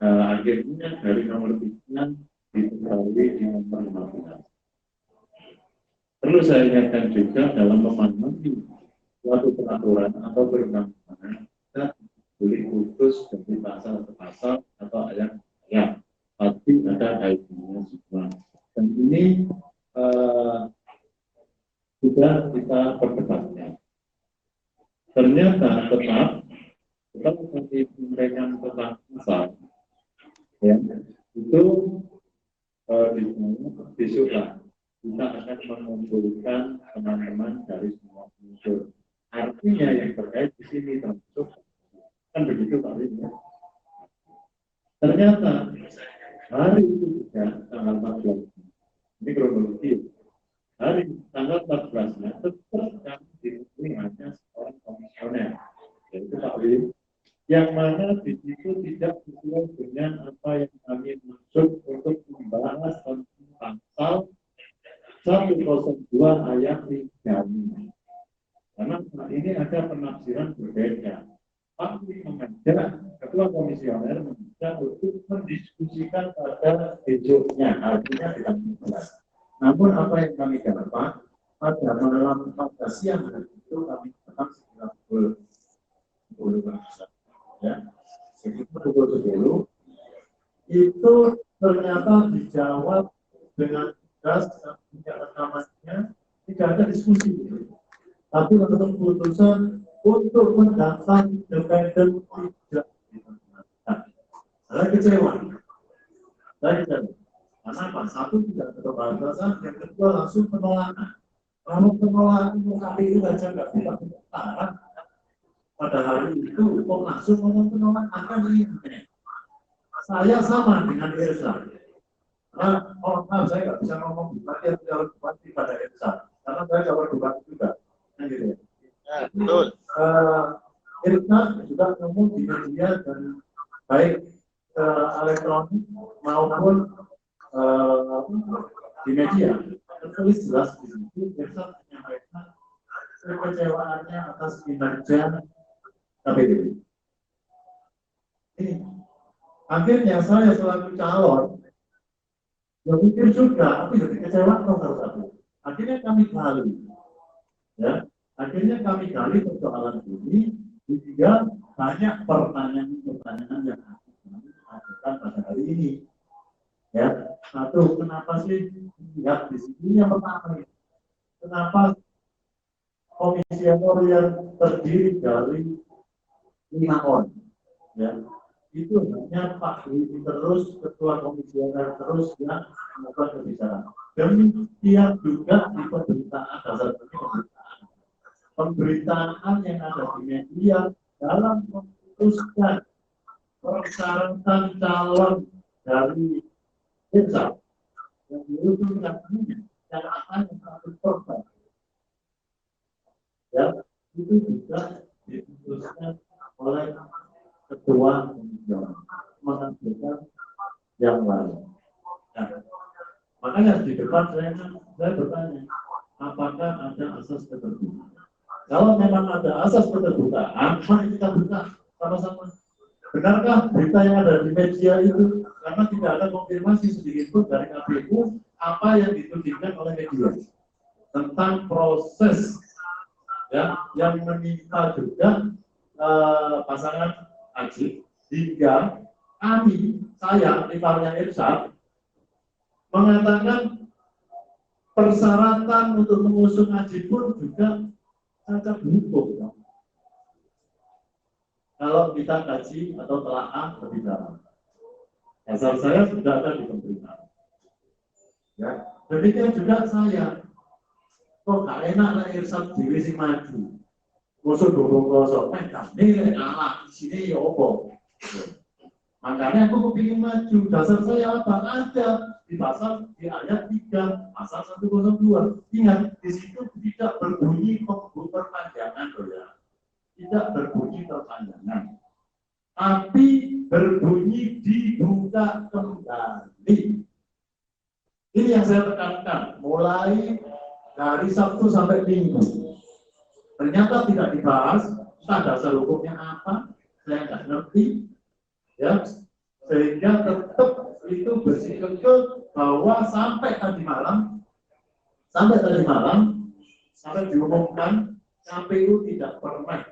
Akhirnya dari nomor 3 diketahui di nomor 15. Perlu saya ingatkan juga dalam memahami suatu peraturan atau perundang-undangan kita boleh putus dari pasal ke pasal atau ayat-ayat, pasti ada kaitannya semua. Dan ini sudah kita perdebatkan. Ternyata tetap nanti memberikan tentang pasal, ya, itu besoklah kita akan mengumpulkan teman-teman dari semua unsur. Artinya yang terkait di sini termasuk kan begitu Pak Wim, ya. Ternyata hari itu juga tanggal 14, ini kronologi. Hari tanggal 14-nya tetap kami dipilih hanya seorang komisioner, yaitu Pak Wim, yang mana di situ tidak sesuai dengan apa yang kami maksud untuk membahas tentang pasal 102 ayat 3. Karena ini ada penafsiran berbeda. Pak Wim mengajak ketua komisioner untuk mendiskusikan pada besoknya, artinya tidak jelas. Namun apa yang kami dapat pada malam pada siang hari itu kami datang sekitar pukul 10, ya, sekitar pukul 10 itu ternyata dijawab dengan tegas dan tidak rekamannya, tidak ada diskusi. Tapi untuk putusan untuk mendaftar independen tidak dilakukan. Saya kecewa. Karena apa? Satu tidak ada pembatasan, yang kedua langsung penolakan. Kalau penolakan KPU saja nggak bisa bertahan pada hari itu, kok langsung ngomong penolakan kan ini. Saya sama dengan Irsa. Karena saya nggak bisa ngomong bupati atau bupati pada Irsa, karena saya calon bupati juga. Kan gitu ya. Betul. Irsa juga ngomong di media dan baik elektronik maupun di media tertulis jelas di situ. Irsa menyampaikan kekecewaannya atas kinerja KPU. Ini akhirnya saya selaku calon ya pikir juga, tapi jadi kecewa nomor satu. Akhirnya kami gali, ya. Akhirnya kami gali persoalan ini, sehingga banyak pertanyaan-pertanyaan yang akan pada hari ini. Ya, satu, kenapa sih lihat di sini yang pertama? Kenapa komisioner yang terdiri dari 5 orang? Ya, itu hanya Pak Dwi terus, ketua komisioner terus yang melakukan pembicaraan. Demikian juga di pemberitaan dasar pemberitaan yang ada di media dalam memutuskan persyaratan calon dari desa yang diusung katanya yang akan satu korban. Ya, itu juga diputuskan oleh ketua menentukan yang lain. Nah, makanya di depan saya bertanya, apakah ada asas keterbukaan? Kalau memang ada asas keterbukaan, mari kita buka sama-sama. Benarkah berita yang ada di media itu, karena tidak ada konfirmasi sedikit pun dari KPU apa yang ditudingkan oleh media tentang proses ya yang menimpa juga pasangan Ajib, hingga saya, rivalnya Irsa, mengatakan persyaratan untuk mengusung Ajib pun juga cacat hukum. Kalau kita kaji atau telaah lebih dalam, asal saya sudah ada di pemberitaan. Ya, demikian juga saya, kok gak enak lah Irsa diri si maju. Musuh dorong kosong, nilai alat di sini ya opo. Makanya aku kepingin maju. Dasar saya apa? Ada di pasal di ayat 3 pasal 102. Ingat di situ tidak berbunyi perpanjangan, ya. Tidak berbunyi perpanjangan, tapi berbunyi dibuka kembali. Ini yang saya tekankan mulai dari Sabtu sampai Minggu. Ternyata tidak dibahas, entah dasar hukumnya apa, saya nggak ngerti, ya, sehingga tetap itu bersikukuh bahwa sampai tadi malam, sampai diumumkan KPU tidak pernah,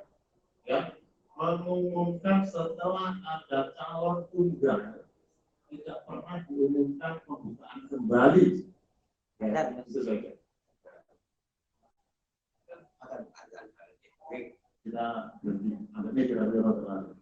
ya, mengumumkan setelah ada calon tunggal, tidak pernah diumumkan pembukaan kembali. Ya, itu saja. Kita berhenti, ada media terlalu.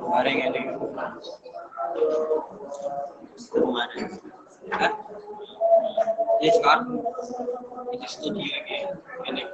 Kemarin ini Ini sekarang ini studi lagi ini.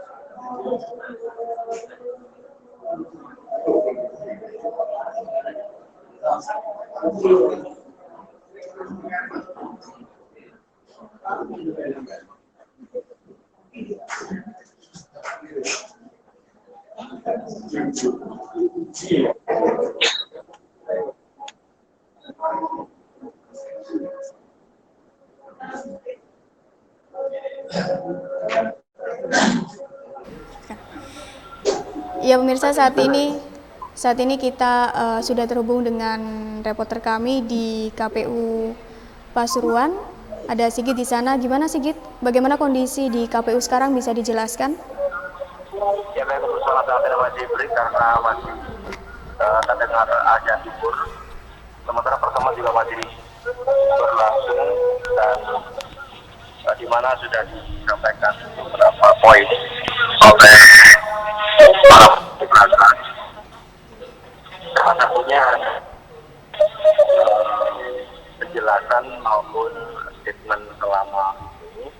Ya pemirsa, saat ini kita sudah terhubung dengan reporter kami di KPU Pasuruan. Ada Sigit di sana. Gimana Sigit? Bagaimana kondisi di KPU sekarang, bisa dijelaskan? Ya baik, untuk sholat saat ini masih break karena masih terdengar azan zuhur. Sementara pertemuan juga masih berlangsung dan di mana sudah disampaikan beberapa poin oleh para penjelasan. Salah satunya penjelasan maupun statement selama ini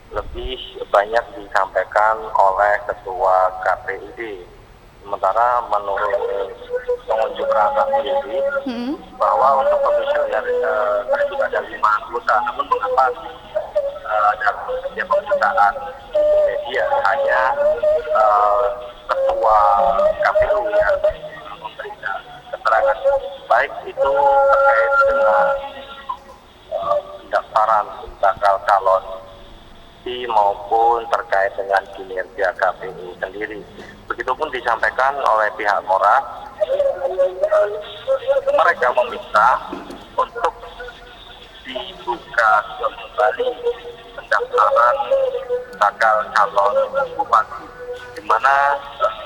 lebih banyak disampaikan oleh Ketua KPUD. Sementara menurut pengunjuk rasa sendiri bahwa untuk komisioner itu ada 5 anggota, namun mengapa dalam setiap pemberitaan media hanya Ketua KPU yang memberikan keterangan, baik itu terkait dengan pendaftaran bakal calon maupun terkait dengan kinerja KPU sendiri. Begitupun disampaikan oleh pihak Morat, mereka meminta untuk dibuka kembali pendaftaran bakal calon bupati, di mana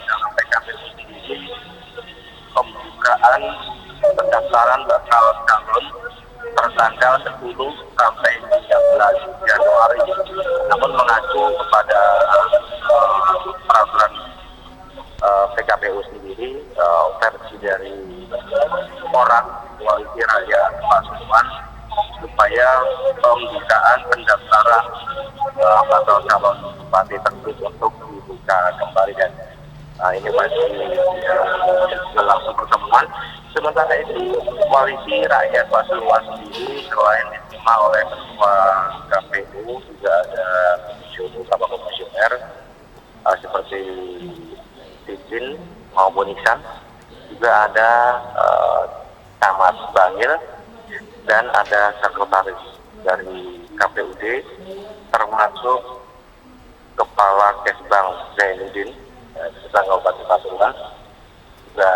dalam PKPU sendiri pembukaan pendaftaran bakal calon tertanggal 10 sampai 13 Januari, namun mengacu kepada peraturan PKPU sendiri, versi dari orang Koalisi Rakyat Pasuruan, supaya pembukaan pendaftaran bakal calon bupati tersebut untuk dibuka kembali, dan ini masih berlangsung pertemuan. Sementara itu, Koalisi Rakyat Pasuruan sendiri selain diterima oleh Ketua KPU, juga ada komisioner seperti Tijin maupun Iksan, juga ada Camat Bangil, dan ada sekretaris dari KPUD, termasuk Kepala Kesbang Zainuddin, Kesbang Kabupaten Pasuruan, juga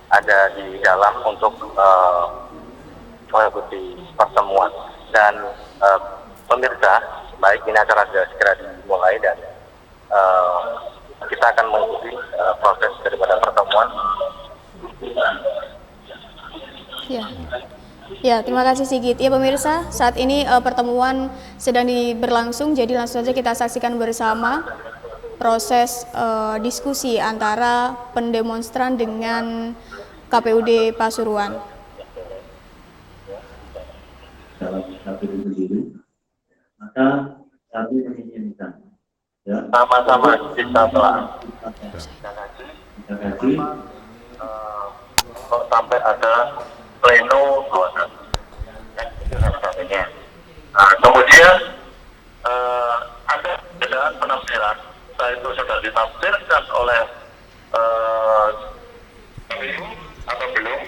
ada di dalam untuk mengikuti pertemuan. Dan pemirsa, baik ini acara sudah segera dimulai dan kita akan mengikuti proses daripada pertemuan. Ya, terima kasih Sigit. Ya pemirsa, saat ini pertemuan sedang berlangsung, jadi langsung saja kita saksikan bersama proses diskusi antara pendemonstran dengan KPUD Pasuruan. Dalam KPU sendiri, maka kami menginginkan Sama-sama kita telah sampai ada pleno kemudian ada perbedaan penafsiran, entah itu sudah ditafsirkan oleh KPU atau belum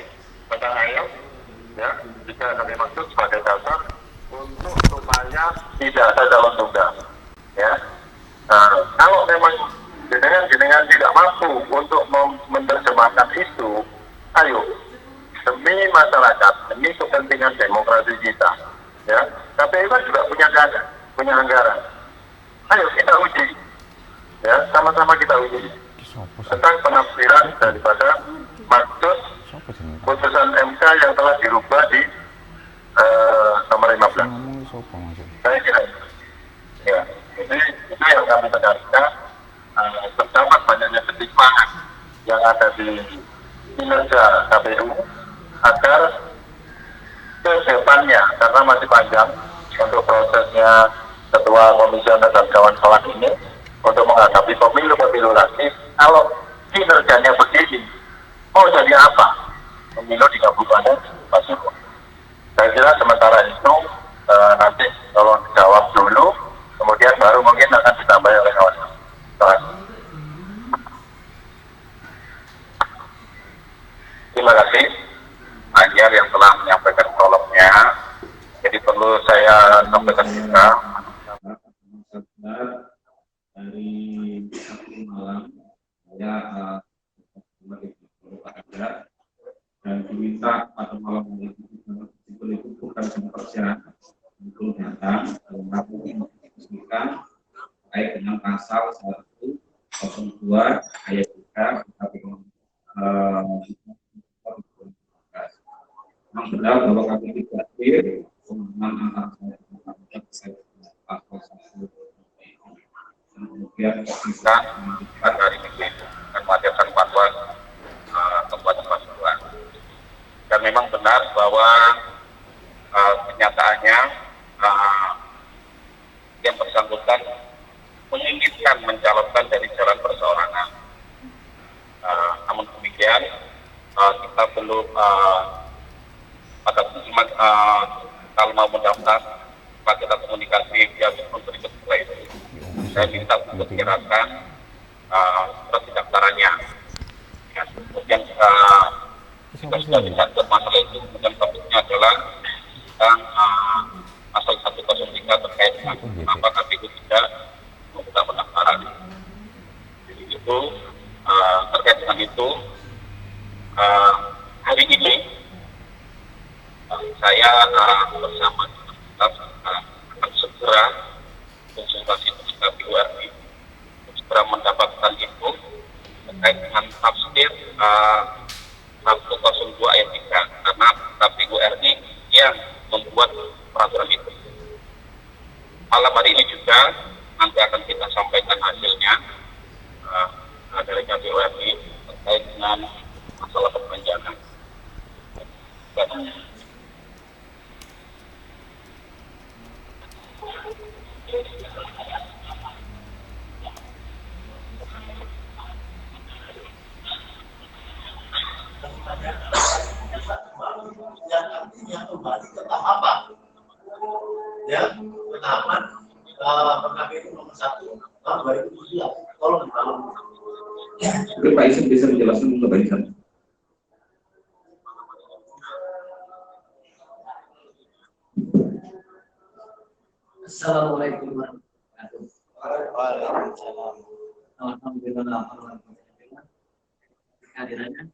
tentang ayat, ya, jika kami maksud sebagai dasar untuk supaya tidak ada calon tunggal, ya. Kalau memang jenengan tidak mampu untuk menerjemahkan itu, ayo demi masyarakat, demi kepentingan demokrasi kita, ya. KPU kan juga punya dana, punya anggaran. Ayo kita uji, ya sama-sama kita uji tentang penafsiran daripada maksud putusan MK yang telah dirubah di nomor 15. Saya kira, ya, itu yang kami tegaskan. Terdapat banyaknya ketimpangan yang ada di kinerja KPU agar ke depannya, karena masih panjang untuk prosesnya ketua komisioner dan kawan-kawan ini untuk menghadapi pemilu-pemilu lagi. Kalau kinerjanya begini, mau jadi apa pemilu di Kabupaten Pasuruan? Saya kira sementara itu nanti tolong dijawab dulu, kemudian baru mungkin akan ditambah oleh kawan-kawan. Terima kasih Anyar yang telah menyampaikan prolognya. Jadi perlu saya sampaikan juga dari Sabtu malam saya ada dan diminta pada malam ini itu bukan pekerjaan untuk datang dan diskusikan terkait dengan pasal 102 ayat 3 yang benar bahwa kami tidak hadir pemahaman antara kemudian kita hari ini akan mengadakan fatwa Kabupaten Pasuruan. Dan memang benar bahwa kenyataannya yang bersangkutan menginginkan mencalonkan dari jalan perseorangan. Namun demikian kita belum pada kalau mau mendaftar kita komunikasi via telepon berikut itu. Saya minta untuk menyerahkan surat pendaftarannya. Ya, kemudian jika sudah dicatat masalah itu, kemudian topiknya adalah tentang pasal 103 terkait dengan kenapa KPU tidak membuka pendaftaran. Jadi itu terkait dengan itu hari ini saya bersama staff akan segera konsultasi dengan KPU RI segera mendapatkan itu terkait dengan tafsir 102 ayat 3 karena KPU RI yang membuat peraturan itu. Malam hari ini juga nanti akan kita sampaikan hasilnya dari KPU RI terkait dengan masalah perpanjangan. Yang artinya kembali ke tahapan, ya tahapan PKPU nomor 1 tahun 2017. Tolong dibangun. Mungkin Pak Isan bisa menjelaskan untuk Pak Isan. Assalamualaikum warahmatullahi wabarakatuh. Waalaikumsalam. Alhamdulillah. Kehadirannya.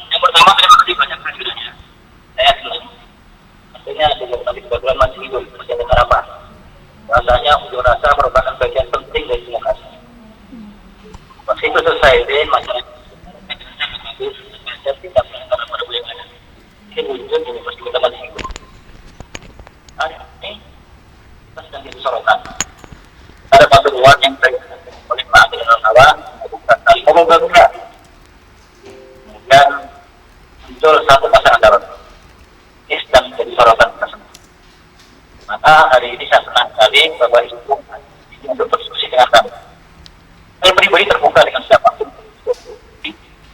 Yang pertama, terima kasih banyak kehadirannya. Saya senang. Artinya demokrasi kebetulan masih hidup, masih ada harapan. Rasanya unjuk rasa merupakan bagian penting dari demokrasi. Meski itu selesai, masyarakat tidak menentang pada yang ada. Ini wujud demokrasi kita masih hidup. Ini kita sedang disorotan. Ada satu ruang yang oleh Pak dengan kawan, membangunkan. Dan muncul satu pasangan calon. Ini sedang menjadi sorotan kita semua. Maka hari ini saya senang sekali bahwa itu untuk berdiskusi dengan kami. Saya pribadi terbuka dengan siapapun.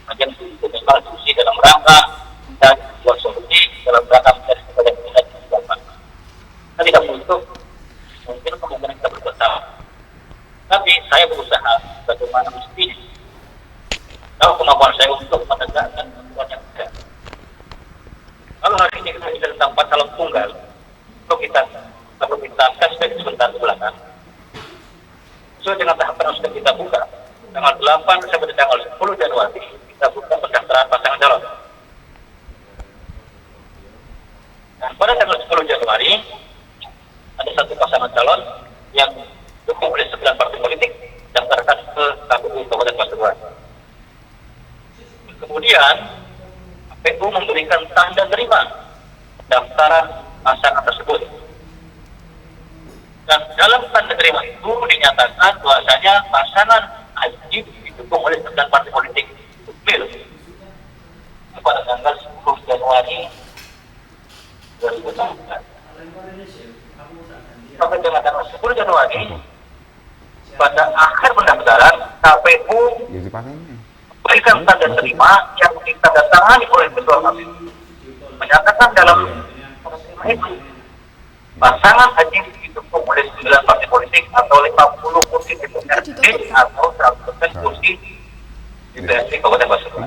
Bagian itu memang diskusi dalam rangka dan buat solusi dalam rangka mencari kepada kita di depan. Kita tidak butuh mungkin kemungkinan kita bersama. Tapi saya berusaha bagaimana mestinya. Kalau kemampuan saya untuk menegakkan kemampuan yang ada. Kalau hari ini kita bicara tentang 4 calon tunggal, kalau kita permintaan flashback sebentar ke belakang. Sesuai dengan tahapan yang sudah kita buka, tanggal 8 sampai tanggal 10 Januari kita buka pendaftaran pasangan calon. Dan pada tanggal 10 Januari ada satu pasangan calon yang didukung oleh 9 partai politik daftarkan ke KPU Kabupaten Pasuruan. Kemudian KPU memberikan tanda terima pendaftaran pasangan tersebut. Dan dalam tanda terima itu dinyatakan bahwasanya pasangan Ajib didukung oleh 9 partai politik Mil pada tanggal 10 Januari 2019. Sampai dengan tanggal 10 Januari pada akhir pendaftaran KPU berikan tanda terima yang ditandatangani oleh Ketua KPU menyatakan dalam tanda terima itu pasangan Ajib didukung oleh 9 partai politik atau 50 kursi DPRD atau 100% kursi DPRD Kabupaten Pasuruan.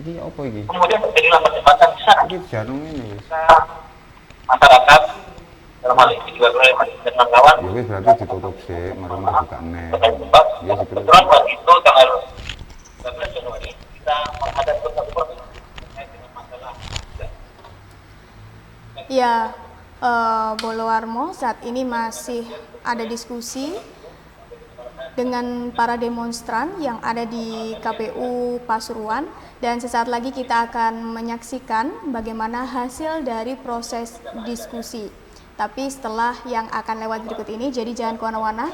Ini apa ini? Kemudian terjadilah perdebatan di sana. Masyarakat dalam hal ini juga oleh masyarakat kawan. Ya wis berarti ditutup sih, marung buka nih. Ya kebetulan waktu itu tanggal 12 Januari kita ada satu proses terkait dengan masalah. Ya, Bolowarmo saat ini masih ada diskusi dengan para demonstran yang ada di KPU Pasuruan, dan sesaat lagi kita akan menyaksikan bagaimana hasil dari proses diskusi. Tapi setelah yang akan lewat berikut ini, jadi jangan kemana-mana,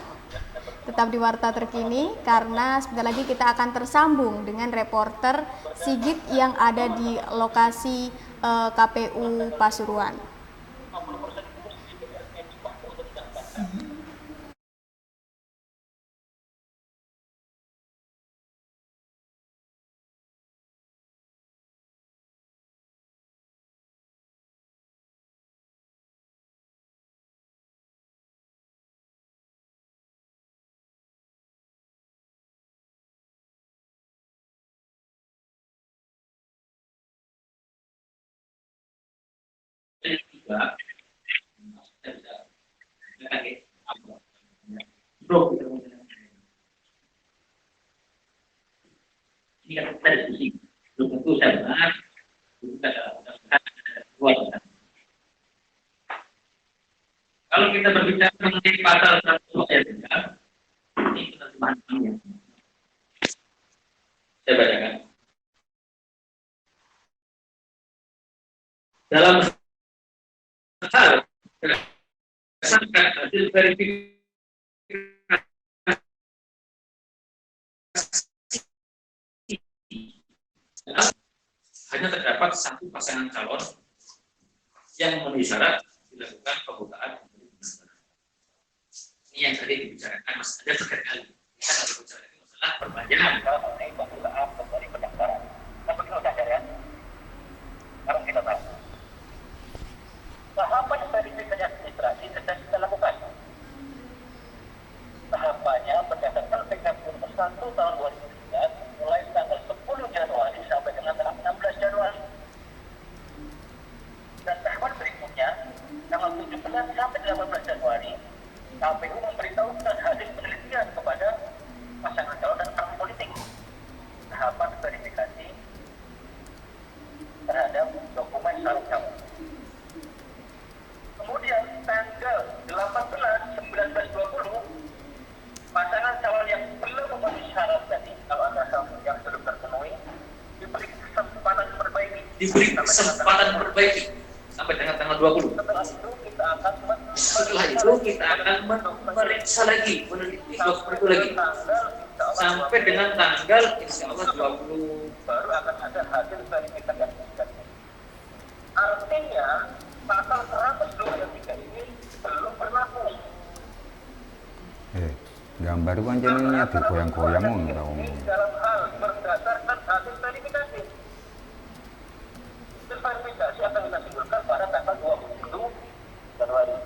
tetap di Warta Terkini karena sebentar lagi kita akan tersambung dengan reporter Sigit yang ada di lokasi KPU Pasuruan. Ini kan kita diskusi, belum tentu saya benar, kalau kita berbicara mengenai pasal 102 ayat 3, ini penerjemahan kami. Saya bacakan. Dalam hal berdasarkan hasil verifikasi hanya terdapat satu pasangan calon yang memenuhi syarat dilakukan pembukaan. Ini yang tadi dibicarakan Mas ada terkait kali. Kita harus bicara masalah perpanjangan mengenai pembukaan kembali pendaftaran. Tapi kita sadar ya. Sekarang kita tahu. Tahapan verifikasi administrasi sedang kita lakukan. Tahapannya berdasarkan PKPU nomor 1 tahun 2013 mulai tanggal 10 Januari sampai dengan tanggal 16 Januari. Dan tahapan berikutnya tanggal 17 sampai 18 Januari KPU memberitahukan hasil penelitian kepada pasangan calon dan partai politik. Tahapan verifikasi terhadap dokumen syarat calon. Kemudian tanggal 18, 19, 20 pasangan calon yang belum memenuhi syarat tadi, kalau ada yang belum terpenuhi, diberi kesempatan perbaiki sampai dengan tanggal 20. Setelah itu kita akan memeriksa lagi, meneliti dokumen itu lagi sampai dengan tanggal insya Allah 20 baru akan ada hasil verifikasi administratif. Artinya pasal 123 ini belum berlaku. Gambar itu kan jadinya digoyang-goyang dalam hal berdasarkan hasil verifikasi. Hasil verifikasi akan kita simpulkan pada tanggal 20 Januari.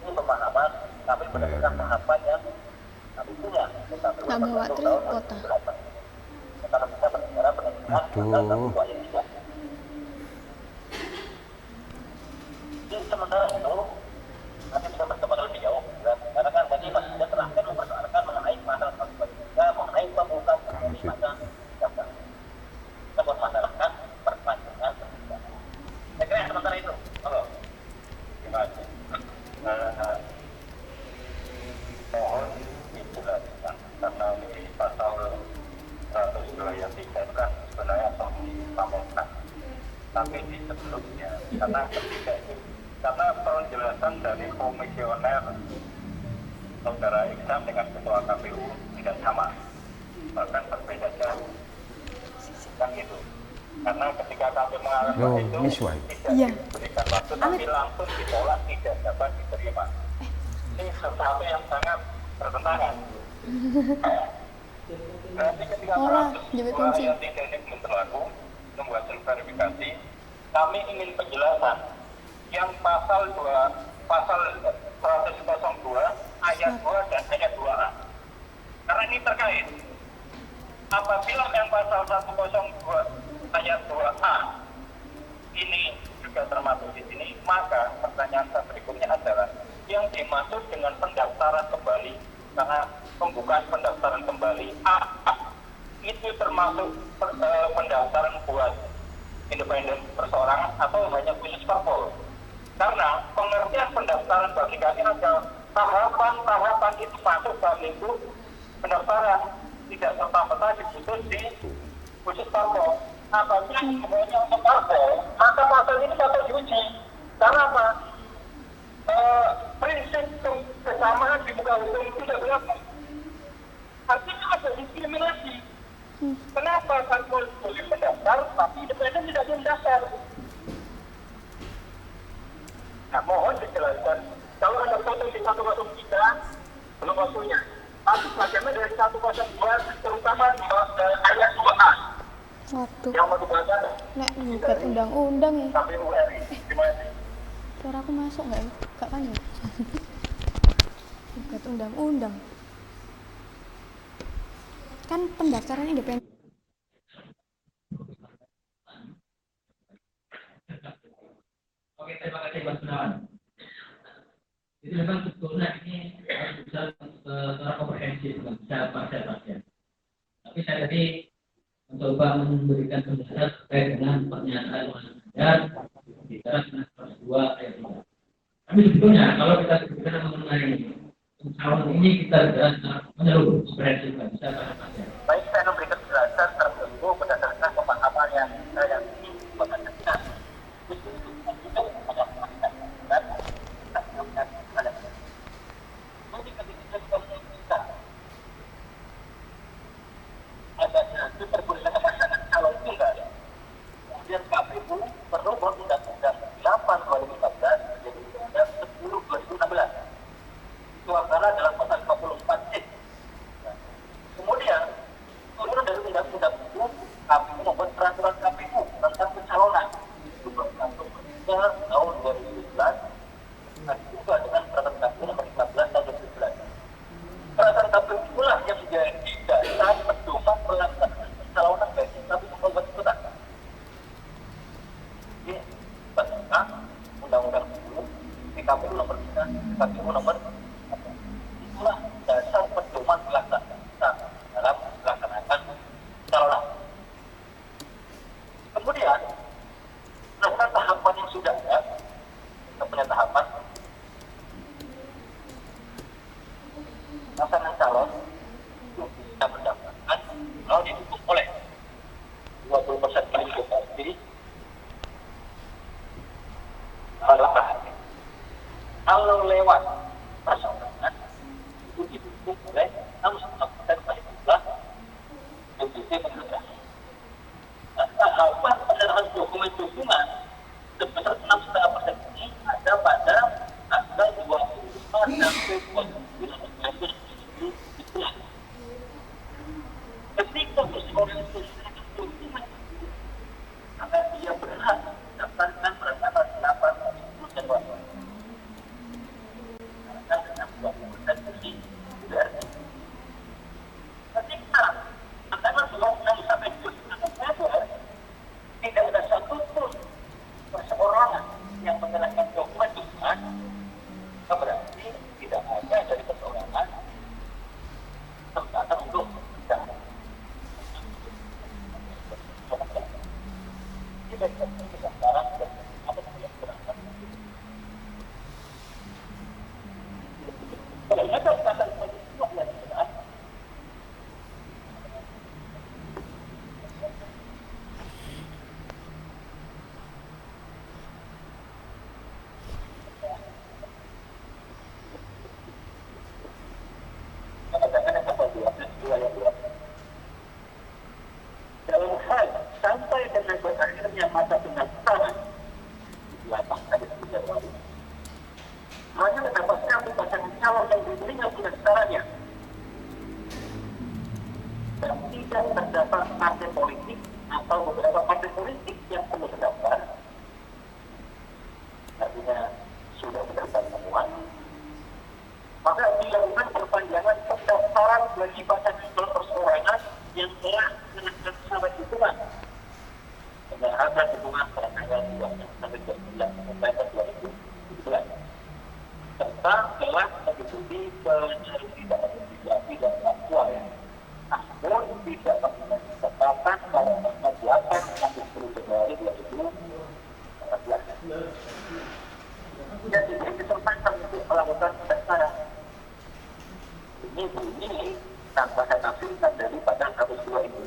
Ini pemahaman kami berdasarkan tahapan yang kami punya. Tambah Watri kota. Kalau kita berbicara penelitian tanggal 2 ayat 3. Jadi sementara itu nanti karena ketika itu, karena penjelasan dari komisioner saudara Iksan dengan ketua KPU tidak sama, bahkan berbeda jauh, kan itu. Karena ketika kami mengalami itu tidak diberikan waktu, tapi langsung ditolak, tidak dapat diterima. Ini sesuatu yang sangat bertentangan. Berarti ketika proses yang tidak ini belum berlaku, tunggu hasil verifikasi, kami ingin penjelasan yang pasal 102 ayat 2 dan ayat 2A. Karena ini terkait. Apabila yang pasal 102 ayat 2A ini juga termasuk di sini, maka pertanyaan saya berikutnya adalah yang dimaksud dengan pendaftaran kembali, karena pembukaan pendaftaran kembali itu termasuk pendaftaran buat independen perseorangan atau hanya khusus parpol? Karena pengertian pendaftaran bagi kami ada tahapan-tahapan itu masuk dalam lingkup pendaftaran, tidak serta-merta diputus di khusus parpol. Apabila semuanya untuk parpol, maka pasal ini patut diuji. Karena apa? Prinsip kesamaan di muka hukum itu tidak berlaku. Artinya ada diskriminasi. Kenapa parpol boleh mendaftar, tapi independen tidak boleh mendaftar? Nah, mohon dijelaskan. Kalau ada foto di 103, belum waktunya. Tapi bagaimana dari 102, terutama di ayat 2A. Waduh. Yang mau dibahas Nek gugat undang-undang ya. KPU RI. Gimana sih? Suara aku masuk nggak ya? Gak kan ya? Gugat undang-undang. Kan pendaftaran independen. Oke, terima kasih Mas Gunawan. Jadi memang sebetulnya ini harus bisa secara komprehensif, bukan bisa parsial-parsial. Tapi saya tadi mencoba memberikan penjelasan terkait dengan pernyataan Mas Ganjar bicara dengan pasal 2 ayat 3. Tapi sebetulnya kalau kita berbicara mengenai calon ini kita bicara menyeluruh komprehensif, bukan bisa parsial. Baik, saya memberikan penjelasan tertentu berdasarkan pemahaman yang saya yakini berdasarkan diperbolehkan pasangan calon tunggal. Kemudian KPU merubah Undang-Undang 8 2014 menjadi Undang-Undang 10 2016. Itu antara dalam pasal 44C. Kemudian turun dari undang-undang itu, KPU membuat peraturan KPU tentang pencalonan. Itu berlaku tahun 2011. Nah, juga dengan peraturan KPU nomor 15 tahun 2011. Peraturan KPU itulah yang menjadi dasar pedoman pelaksanaan pencalonan bagi KPU membuat putusan. Ini tentang Undang-Undang 10, KPU nomor 3, KPU nomor 4. Itulah dasar pedoman pelaksanaan dalam melaksanakan pencalonan. Kemudian, ada tahapan yang sudah ada, kita punya tahapan pasangan calon bisa mendapatkan kalau didukung oleh 20% penduduk pasti kalau lewat pasangan itu didukung oleh 60% paling jumlah MDC penduduk. Tahapan penyerahan dokumen dukungan sebesar 6,5% ini ada pada tanggal 25 sampai 29 ketika persoalan dukungan maka dia berhak mendapatkan peraturan 8 dan 20. Karena 20% ini sudah ada. Ketika antara 26 sampai 29 tidak ada satupun perseorangan yang menyerahkan dokumen dukungan, berarti tidak ada dari perseorangan terdaftar untuk tidak. Tidak pendaftaran dan apa yang berangkat. Kalau ada pasal itu yang benar. pendaftarannya. Dan tidak terdapat partai politik atau beberapa partai politik yang perlu terdaftar. Artinya sudah terdaftar semua. Maka dilakukan perpanjangan pendaftaran bagi pasangan calon perseorangan yang telah menekan syarat dukungan. Pendaftaran dukungan pada tanggal 2 sampai 29 November 2017. Serta telah mengikuti penelitian dan faktual. Namun tidak memiliki kesempatan pada tanggal 8 sampai 10 Januari 2018. Tidak diberi kesempatan untuk melakukan pendaftaran. Ini bunyi tanpa saya tafsirkan daripada kasus 2 itu.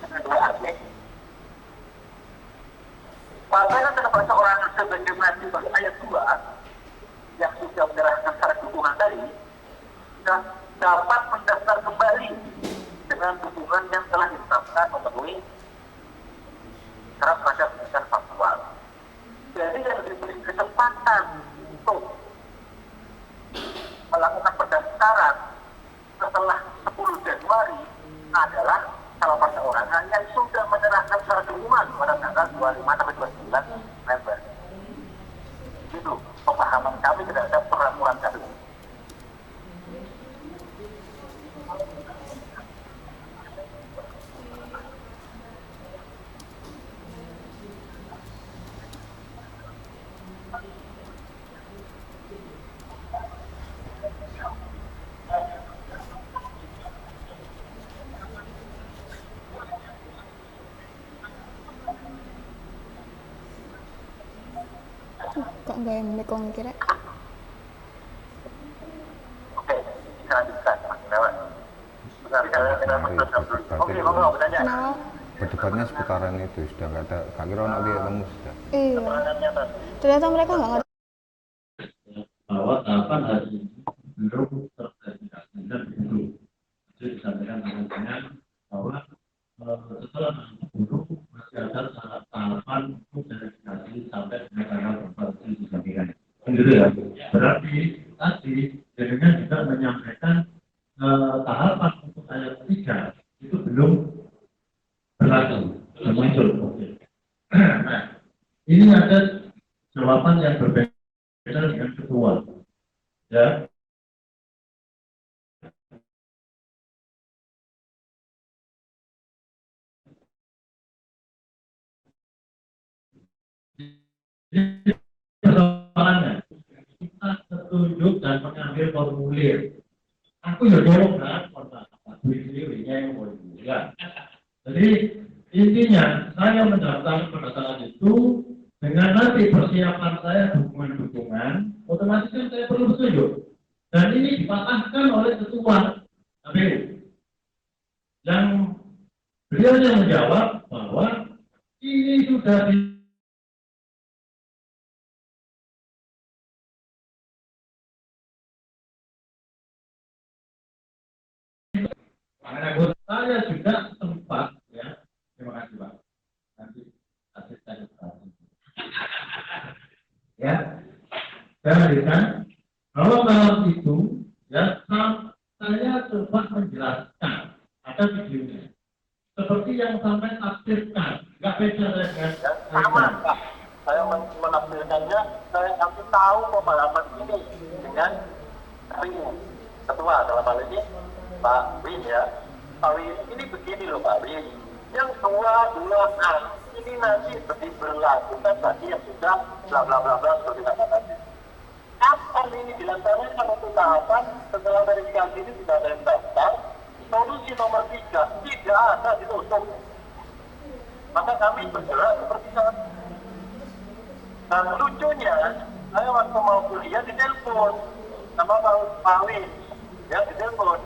Kedua aspek, pasangan terdapat seorang sebagaimana di ayat 2 yang sudah menyerahkan syarat dukungan tadi dapat mendaftar kembali dengan dukungan yang telah ditetapkan memenuhi syarat dan faktual. Jadi yang diberi kesempatan untuk melakukan pendaftaran setelah 10 Januari adalah salah perseorangan yang sudah menyerahkan syarat dukungan pada tanggal 25 sampai 29 November. Itu pemahaman kami terhadap peraturan KPU. Kok nggak yang mekong kira? Oke, bisa lanjutkan, Mas Gunawan. Oke, mau bertanya? Kenapa? Berdebatnya seputaran itu sudah nggak ada, nggak kira orang dia ketemu sudah. Iya. Ternyata mereka nggak ngerti. Bahwa tahapan hari ini belum terverifikasi dan belum. Itu disampaikan dengan bahwa setelah buruh masih ada tahapan untuk verifikasi sampai dengan tanggal 4 disampaikan. Gitu ya. Berarti tadi dengan juga menyampaikan tahapan untuk ayat 3 itu belum berlaku, belum muncul. Nah, ini ada jawaban yang berbeda dengan ketua, ya. Persoalannya kita setuju dan mengambil formulir. Aku ya jawab kan, yang ya. Jadi intinya saya mendaftar pendaftaran itu dengan nanti persiapan saya dukungan, otomatis kan saya perlu setuju. Dan ini dipatahkan oleh ketua KPU. Yang beliau yang menjawab bahwa ini sudah saya juga sempat, ya, terima kasih Pak. Nanti asisten ya, saya lanjutkan bahwa malam itu, ya, saya coba menjelaskan ada videonya, seperti yang sampai tafsirkan, nggak beda dengan sama Pak. Saya menafsirkannya, saya kasih tahu pemahaman ini dengan KPU. Ketua dalam hal ini Pak Win, ya. Pak Win, ini begini loh Pak Win. Yang dua ini nanti diberlakukan tadi yang sudah bla bla bla bla seperti kata tadi. Kapan ini dilaksanakan untuk tahapan setelah verifikasi ini tidak ada yang daftar? Solusi nomor 3 tidak ada ditutup. Maka kami bergerak seperti saat. Dan lucunya, saya waktu mau kuliah ditelepon sama Pak Win, ya, ditelepon.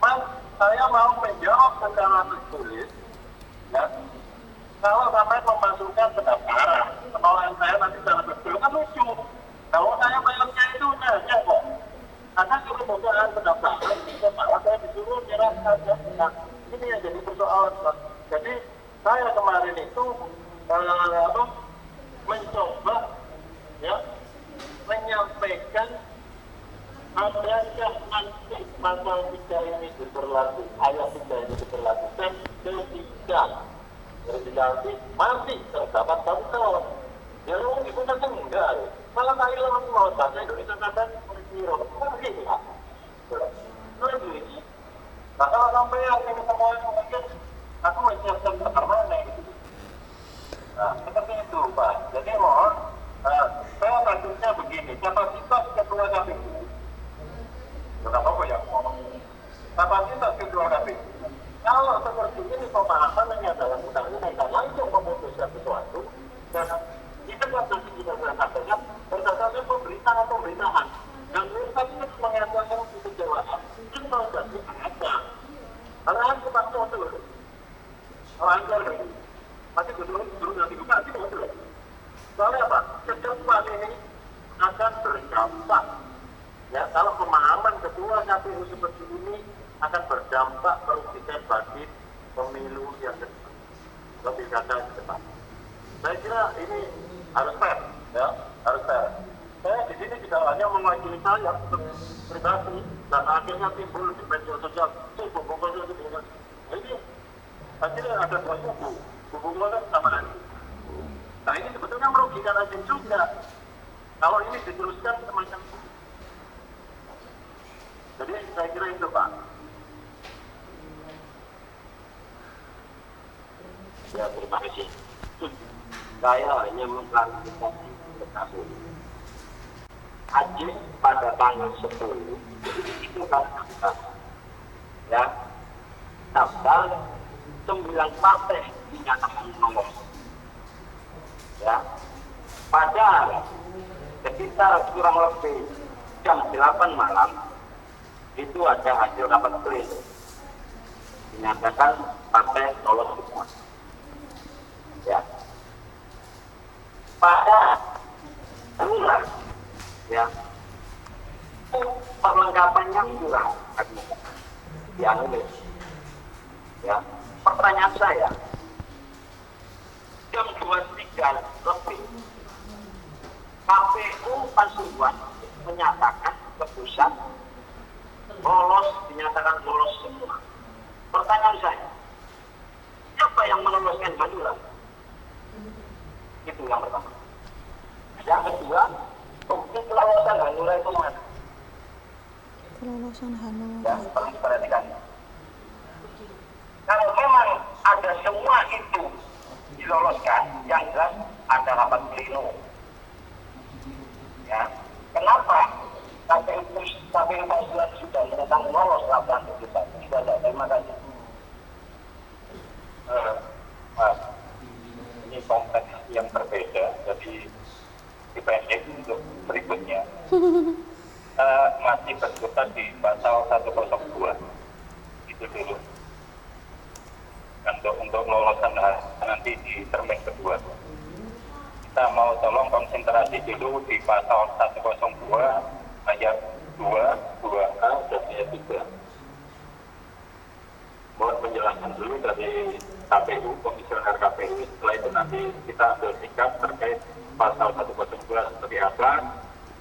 Mas, saya mau menjawab secara tertulis, ya, kalau sampai memasukkan pendaftaran, penolakan saya nanti secara tertulis kan lucu. Kalau saya mailnya itu nanya kok, karena kemudahan pendaftaran, malah saya disuruh menyerahkan. Nah, ini yang jadi persoalan, Pak. Jadi saya kemarin itu mencoba, ya, nanti masih terdapat bantuan. Ya lu itu kan enggak. Malah Thailand mau bahasa Indonesia kata Miro. Mungkin ya. Lagi. Kalau sampai yang semua mungkin aku menyiapkan mana gitu. Nah, seperti itu Pak. Jadi mohon saya maksudnya begini, kapasitas ketua KPU. Kenapa kok yang ngomong? Kapasitas ketua KPU. Kalau seperti ini pemahamannya dalam undang-undang dan langsung memutuskan sesuatu, dan kita nanti kita sampaikan berdasarkan pemerintahan. Dan mereka itu mengatakan itu jawab. Itu berarti ada. Kalau aku masuk itu, kalau anggar masih dulu nanti buka sih itu. Soalnya apa? Kedepan ini akan berdampak. Ya, kalau pemahaman ketua KPU seperti ini akan berdampak merugikan bagi pemilu yang depan, lebih kata ke depan. Saya kira ini harus fair, ya, harus fair. Saya di sini tidak hanya mewakili saya pribadi, dan akhirnya timbul di media sosial, ini akhirnya ada dua kubu sama ini. Nah ini sebetulnya merugikan aja juga. Kalau ini diteruskan semacam itu. Jadi saya kira itu Pak. Ya terima kasih. Saya hanya mengklarifikasi ke kamu. Haji pada tanggal 10 itu kan ya tanggal 9 partai dinyatakan lolos. Ya, pada sekitar kurang lebih jam 8 malam itu ada hasil rapat pleno dinyatakan partai lolos semua. Ya, pada bulan ya perlengkapannya kurang dianulir. Ya, pertanyaan saya jam 23 lebih KPU Pasuruan menyatakan ke pusat lolos, dinyatakan lolos semua. Pertanyaan saya, siapa yang meloloskan Hanura? Itu yang pertama. Yang kedua, bukti kelolosan Hanura itu mana? Kelolosan Hanura. Ya, perlu diperhatikan. Kalau memang ada semua itu diloloskan, yang jelas ada rapat pleno. Ya, kenapa KPU Pasuruan sudah menyatakan lolos laporan putusan? Itu ada. Terima kasih. Ini konteks yang berbeda, jadi dipendek untuk berikutnya. Masih berkutat di pasal 102 itu dulu. Untuk lolosan nanti di termin kedua. Kita mau tolong konsentrasi dulu di pasal 102 ayat 2, 2A dan ayat 3. Mohon penjelasan dulu dari KPU, komisioner KPU. Setelah itu nanti kita ambil sikap terkait pasal 102 seperti apa.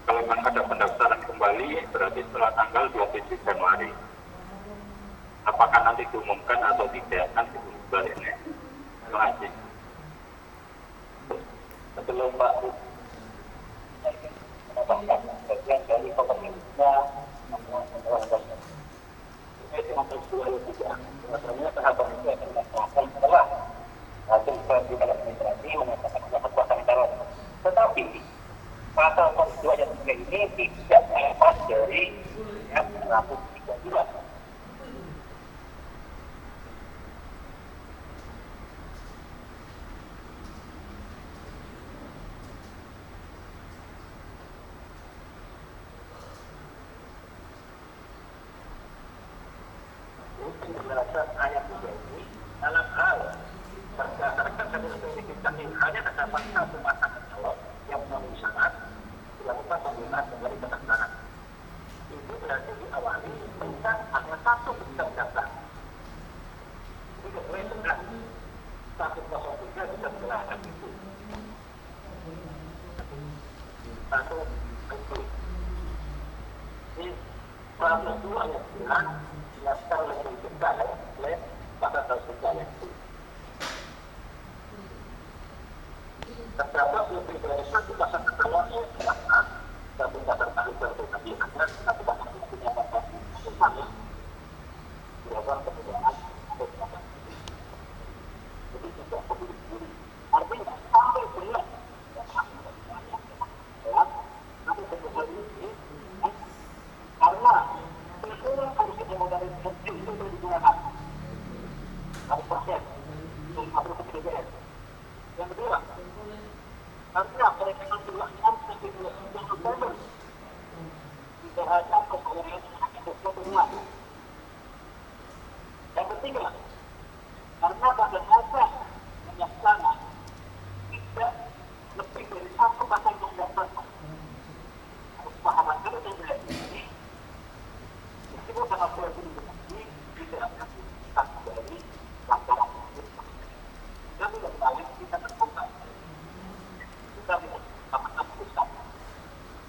Kalau memang ada pendaftaran kembali, berarti setelah tanggal 27 Januari. Apakah nanti diumumkan atau tidak, nanti sebaliknya. Terima kasih. Sebelum Pak bagian dari pemerintah sebenarnya tahapan itu akan dilaksanakan setelah hasil verifikasi administrasi menyatakan dapat pasangan calon. Tetapi pasal 102 ayat 3 ini tidak lepas dari ayat 132. Penjelasan ayat 3 ini dalam hal berdasarkan hasil verifikasi hanya terdapat satu pasangan calon yang memenuhi syarat dilakukan pembukaan kembali pendaftaran. Itu berarti diawali dengan hanya satu pendaftar. Ini sesuai dengan 103 bisa menjelaskan itu. Satu itu. Ini pasal 2 ayat 9 dijelaskan lebih detail oleh pasal 103 ayat 1. terdapat lebih dari satu pasal ketentuan yang dikenakan dan berdasarkan itu tadi ada satu pasal menyatakan sama dilakukan perbedaan jadi tidak peduli artinya sampai benar nanti kemudian ini karena itu harus dimodali itu digunakan 100% untuk masuk ke BPS. Yang kedua, artinya mereka menjelaskan sampai 29 November tidak ada kesalahan untuk semua. Yang ketiga, karena pada masa menyaksana tidak lebih dari satu pasal pendaftaran. Pahaman itu ini meskipun sangat berbeda ini tidak akan kita dari lantaran dan tidak lain kita terbuka kita tidak sama-sama pusat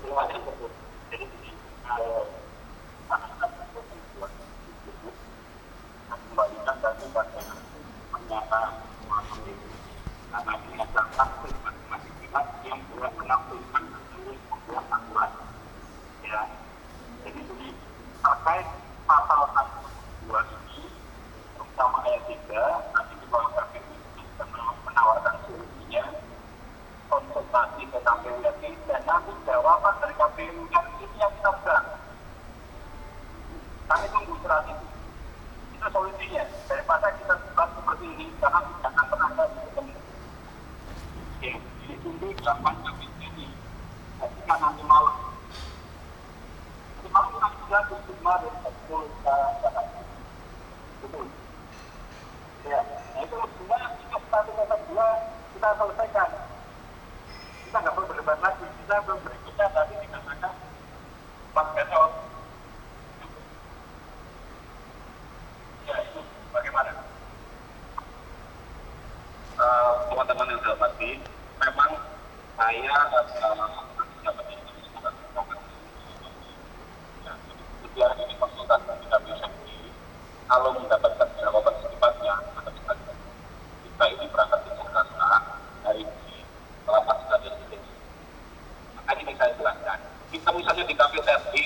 riwayat tersebut jadi ini kembalikan dari bagaimana menyata karena ini adalah taktik masing-masing pihak yang tidak menampilkan ini sebuah aturan ya jadi ini terkait pasal 1 ini terutama ayat 3 nanti di bawah KPU bisa menawarkan solusinya konsultasi ke KPU lagi dan nanti jawaban dari KPU yang ini yang kita pegang kami tunggu surat itu solusinya daripada kita buat seperti ini karena tidak akan pernah ketemu ini tunggu 8 Juni ini ketika nanti malam malam kita sudah tutup kemarin betul ya itu semua kita selesaikan kita nggak perlu berdebat lagi kita belum berikutnya tadi dikatakan Pak Gatot ya itu bagaimana teman-teman yang saya hormati memang saya dapat tujuan ini konsultasi kita bisa kalau mendapatkan jawaban secepatnya kita ini berangkat ke Jakarta dari lapas dan detensi. Maka ini saya jelaskan. Kita misalnya di KPSRI,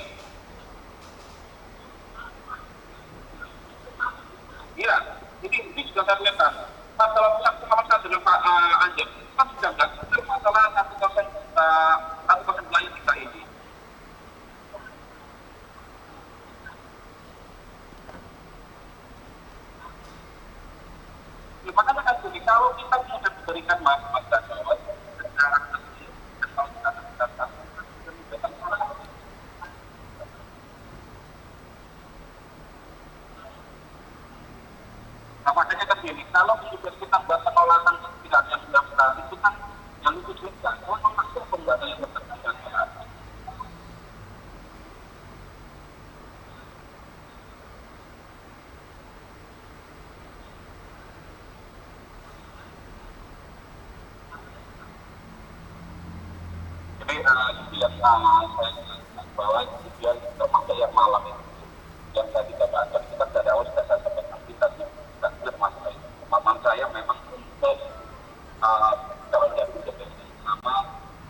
ya, ini juga saya lihatkan. Masalah yang saya dengan Pak Anjem, kan sudah nggak itu masalah 1% lain kita ini. Makanya kan jadi kalau kita sudah diberikan mas Gatot secara resmi dan kalau kita terdaftar kita salah. Nah makanya kan gini, kalau sudah kita buat penolakan tidak yang daftar itu kan yang itu juga orang masuk pembatas yang terdaftar. Jadi itu yang saya jelaskan bahwa tujuan termasuk yang malam itu yang tadi katakan kita dari awal sudah saya sampaikan kita tidak masalah itu. Pemahaman saya memang untuk calon dari DPS sama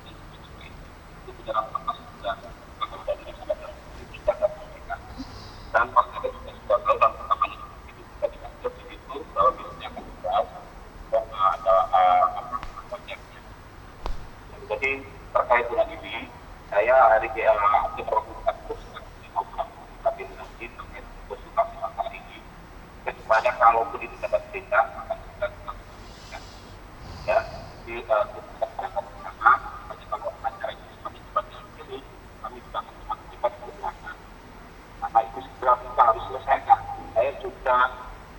itu penyerang lepas dan akan dari sebagai tidak terbuka dan pasti ada juga sebagai dan pertamanya itu kita diatur di situ bahwa biasanya akan dibahas bahwa ada proyeknya. Jadi terkait dengan ini, saya hari ini melakukan tapi nanti terkait konsultasi masalah ini. Supaya kalaupun itu dapat tindak, akan kita lakukan. Ya, di keputusan bersama, bagi kalau acara ini kami sebagai ini, kami juga akan cepat melakukan. Karena itu segera kita harus selesaikan. Saya sudah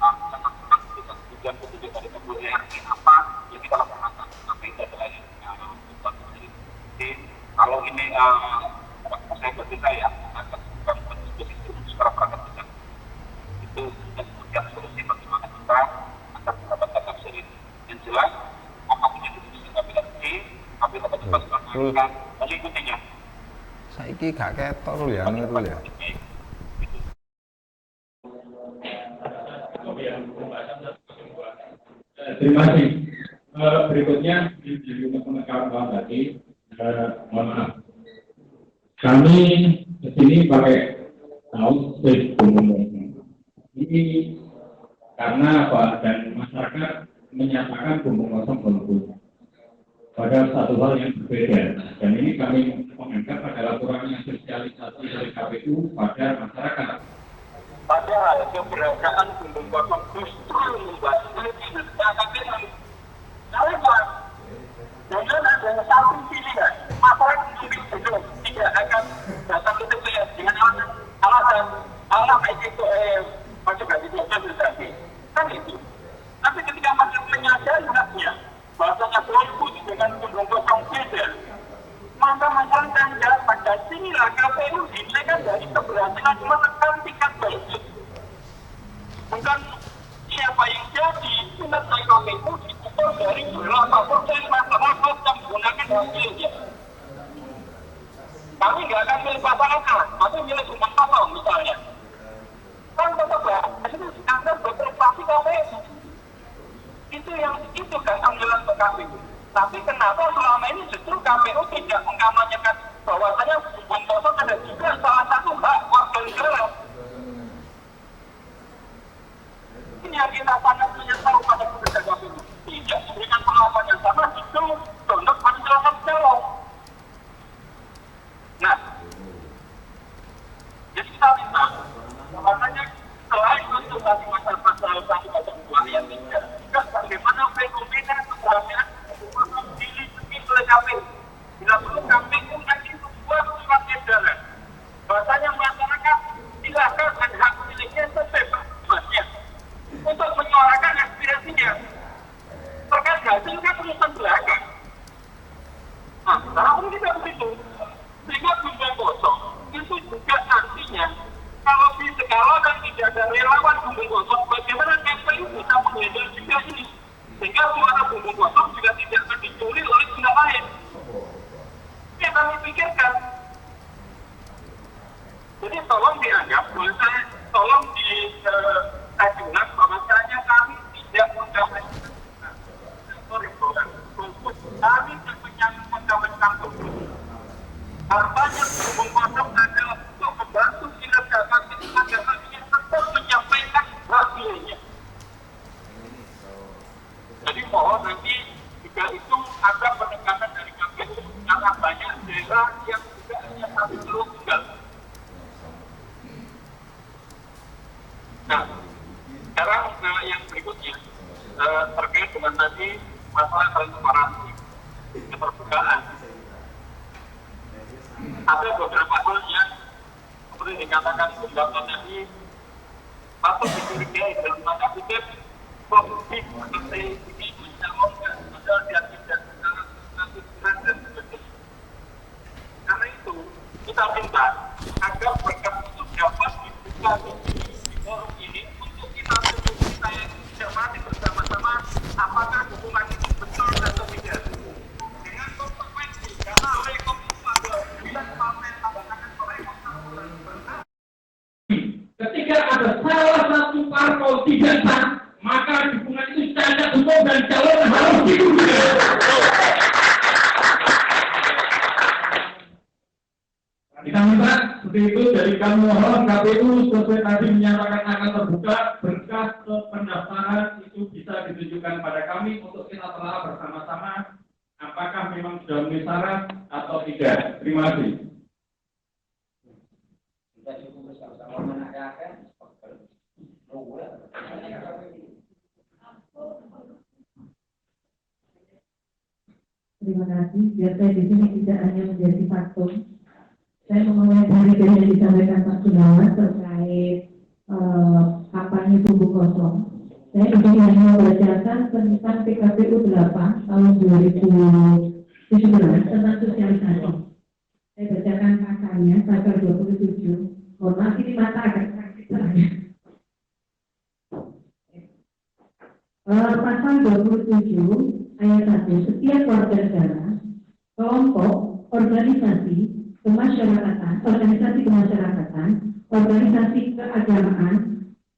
sangat kita tujuan petunjuk dari kemudian apa yang kita lakukan sampai ke lain. Jadi kalau ini saya berarti saya akan bukan itu secara praktek itu dan kemudian solusi bagaimana kita akan mendapatkan tafsir ini yang jelas apapun yang bisa kami lalui kami dapat melakukan mengikutinya. Saiki gak ketok lho ya itu ya. Terima kasih. Berikutnya di kawan-kawan tadi, mohon maaf. Kami kesini pakai kaos bumbung. Ini karena apa? Dan masyarakat menyatakan bumbung kosong bagus. Pada satu hal yang berbeda. Dan ini kami menganggap adalah kurangnya sosialisasi dari KPU pada masyarakat. Padahal keberadaan bumbung kosong justru membuat kinerja KPU. Dengan adanya satu pilihan, masyarakat mungkin belum tidak akan datang ke TPS dengan alasan itu masuk dari sosialisasi. Kan itu. Tapi ketika masyarakat menyadari haknya, bahasanya golput dengan bumbung kosong beda, maka masyarakat jalan pada sinilah KPU dinilaikan dari keberhasilan menekan tingkat golput. Bukan siapa yang jadi kinerja KPU diukur dari berapa persen masyarakat yang menggunakan hasilnya. Kami nggak akan milih pasangan A, tapi milih bumbung kosong misalnya. Kan tetap ya, itu Anda berprestasi KPU. Itu kan anggaran untuk KPU. Tapi kenapa selama ini justru KPU tidak mengkampanyekan bahwasanya bumbung kosong ada juga salah satu hak warga negara. Ini yang kita sangat menyesal pada pekerja KPU. Tidak memberikan pengawasan yang sama itu untuk penjelasan jawab. Nah, jadi kita minta bahwasanya selain untuk bagi pasal-pasal 102 yang tidak, juga bagaimana fenomena keberhasilan dilindungi oleh KPU. Bila perlu KPU nanti membuat surat edaran bahwasanya masyarakat silakan dan hak miliknya sebebasnya untuk menyuarakan aspirasinya. Terkait hasil kan urusan belakang. Nah, namun tidak begitu. Sehingga bumbung kosong itu juga nantinya kalau diskalakan tidak ada relawan bumbung kosong, bagaimana KPU bisa menghandle juga ini? Sehingga suara bumbung kosong juga tidak akan dicuri oleh pihak lain. Ini kami pikirkan. Jadi tolong dianggap, tolong diajukan bahwasanya kami tidak mengkampanyekan kami tidak mengkampanyekan kampanye bumbung kosong adalah untuk membantu kinerja KPU agar nantinya tetap menyampaikan hasilnya. Jadi mohon nanti juga itu ada penekanan dari KPU karena banyak daerah yang juga hanya satu jalur tunggal. Nah, sekarang yang berikutnya terkait dengan tadi masalah transparansi, keterbukaan. Ada beberapa hal yang seperti dikatakan pendapat tadi patut dicurigai dalam tanda kutip korupsi seperti ini mencalonkan padahal dia tidak secara transparan dan sebagainya. Karena itu kita minta agar berkas itu dapat dibuka di forum ini untuk kita cermati bersama-sama apakah dukungan itu betul atau tidak. Dengan konsekuensi karena rekomendasi ketika ada salah satu parpol tidak sah, maka dukungan itu secara umum dan calon harus didukung. Kita minta seperti itu dari kami mohon KPU sesuai tadi menyatakan akan terbuka berkas pendaftaran itu bisa ditunjukkan pada kami untuk kita telah bersama-sama apakah memang sudah memenuhi syarat atau tidak. Terima kasih. Terima kasih. Biar saya di sini tidak hanya menjadi faktor. Saya mengenai dari yang disampaikan Pak Gunawan terkait kampanye bumbung kosong. Saya di sini hanya membacakan tentang PKPU 8 tahun 2017 tentang sosialisasi. Saya bacakan pasalnya, pasal 27. Mohon maaf ini mata agak sakit saya. Pasal 27 ayat 1, setiap warga negara, kelompok, organisasi kemasyarakatan, organisasi keagamaan,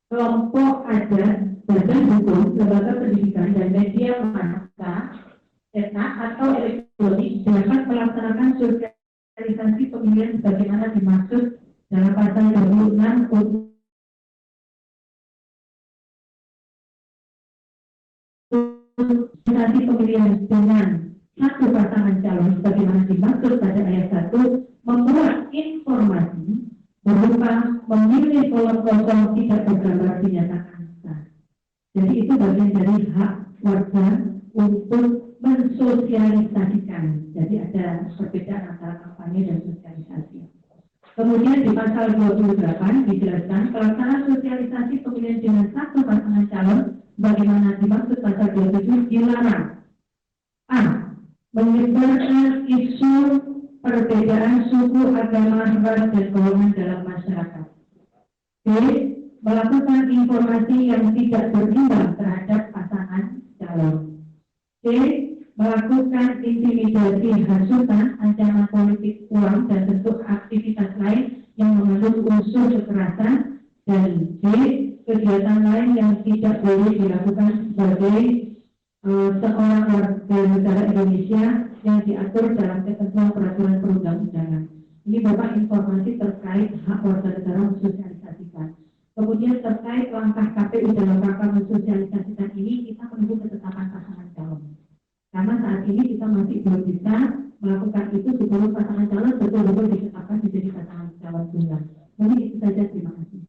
kelompok adat, badan hukum, lembaga pendidikan, dan media massa, cetak atau elektronik dapat melaksanakan sosialisasi pemilihan sebagaimana dimaksud dalam pasal 26 sosialisasi pemilihan dengan satu pasangan calon sebagaimana dimaksud pada ayat 1 membuat informasi berupa memilih kolom kosong tidak bergambar dinyatakan sah. Jadi itu bagian dari hak warga untuk mensosialisasikan. Jadi ada perbedaan antara kampanye dan sosialisasi. Kemudian di pasal 28 dijelaskan pelaksanaan sosialisasi pemilihan dengan satu pasangan calon bagaimana dimaksud pasal 27 dilarang. A. Menyebarkan isu perbedaan suku, agama, ras, dan golongan dalam masyarakat. B. Melakukan informasi yang tidak berimbang terhadap pasangan calon. C. Melakukan intimidasi, hasutan, ancaman politik, uang, dan bentuk aktivitas lain yang mengandung unsur kekerasan. Dan D. Kegiatan lain yang tidak boleh dilakukan sebagai seorang warga negara Indonesia yang diatur dalam ketentuan peraturan perundang-undangan. Ini Bapak informasi terkait hak warga negara mensosialisasikan. Kemudian terkait langkah KPU dalam rangka mensosialisasikan ini, kita menunggu ketetapan pasangan calon. Karena saat ini kita masih belum bisa melakukan itu sebelum pasangan calon betul-betul ditetapkan menjadi pasangan calon tunggal. Mungkin itu saja, terima kasih.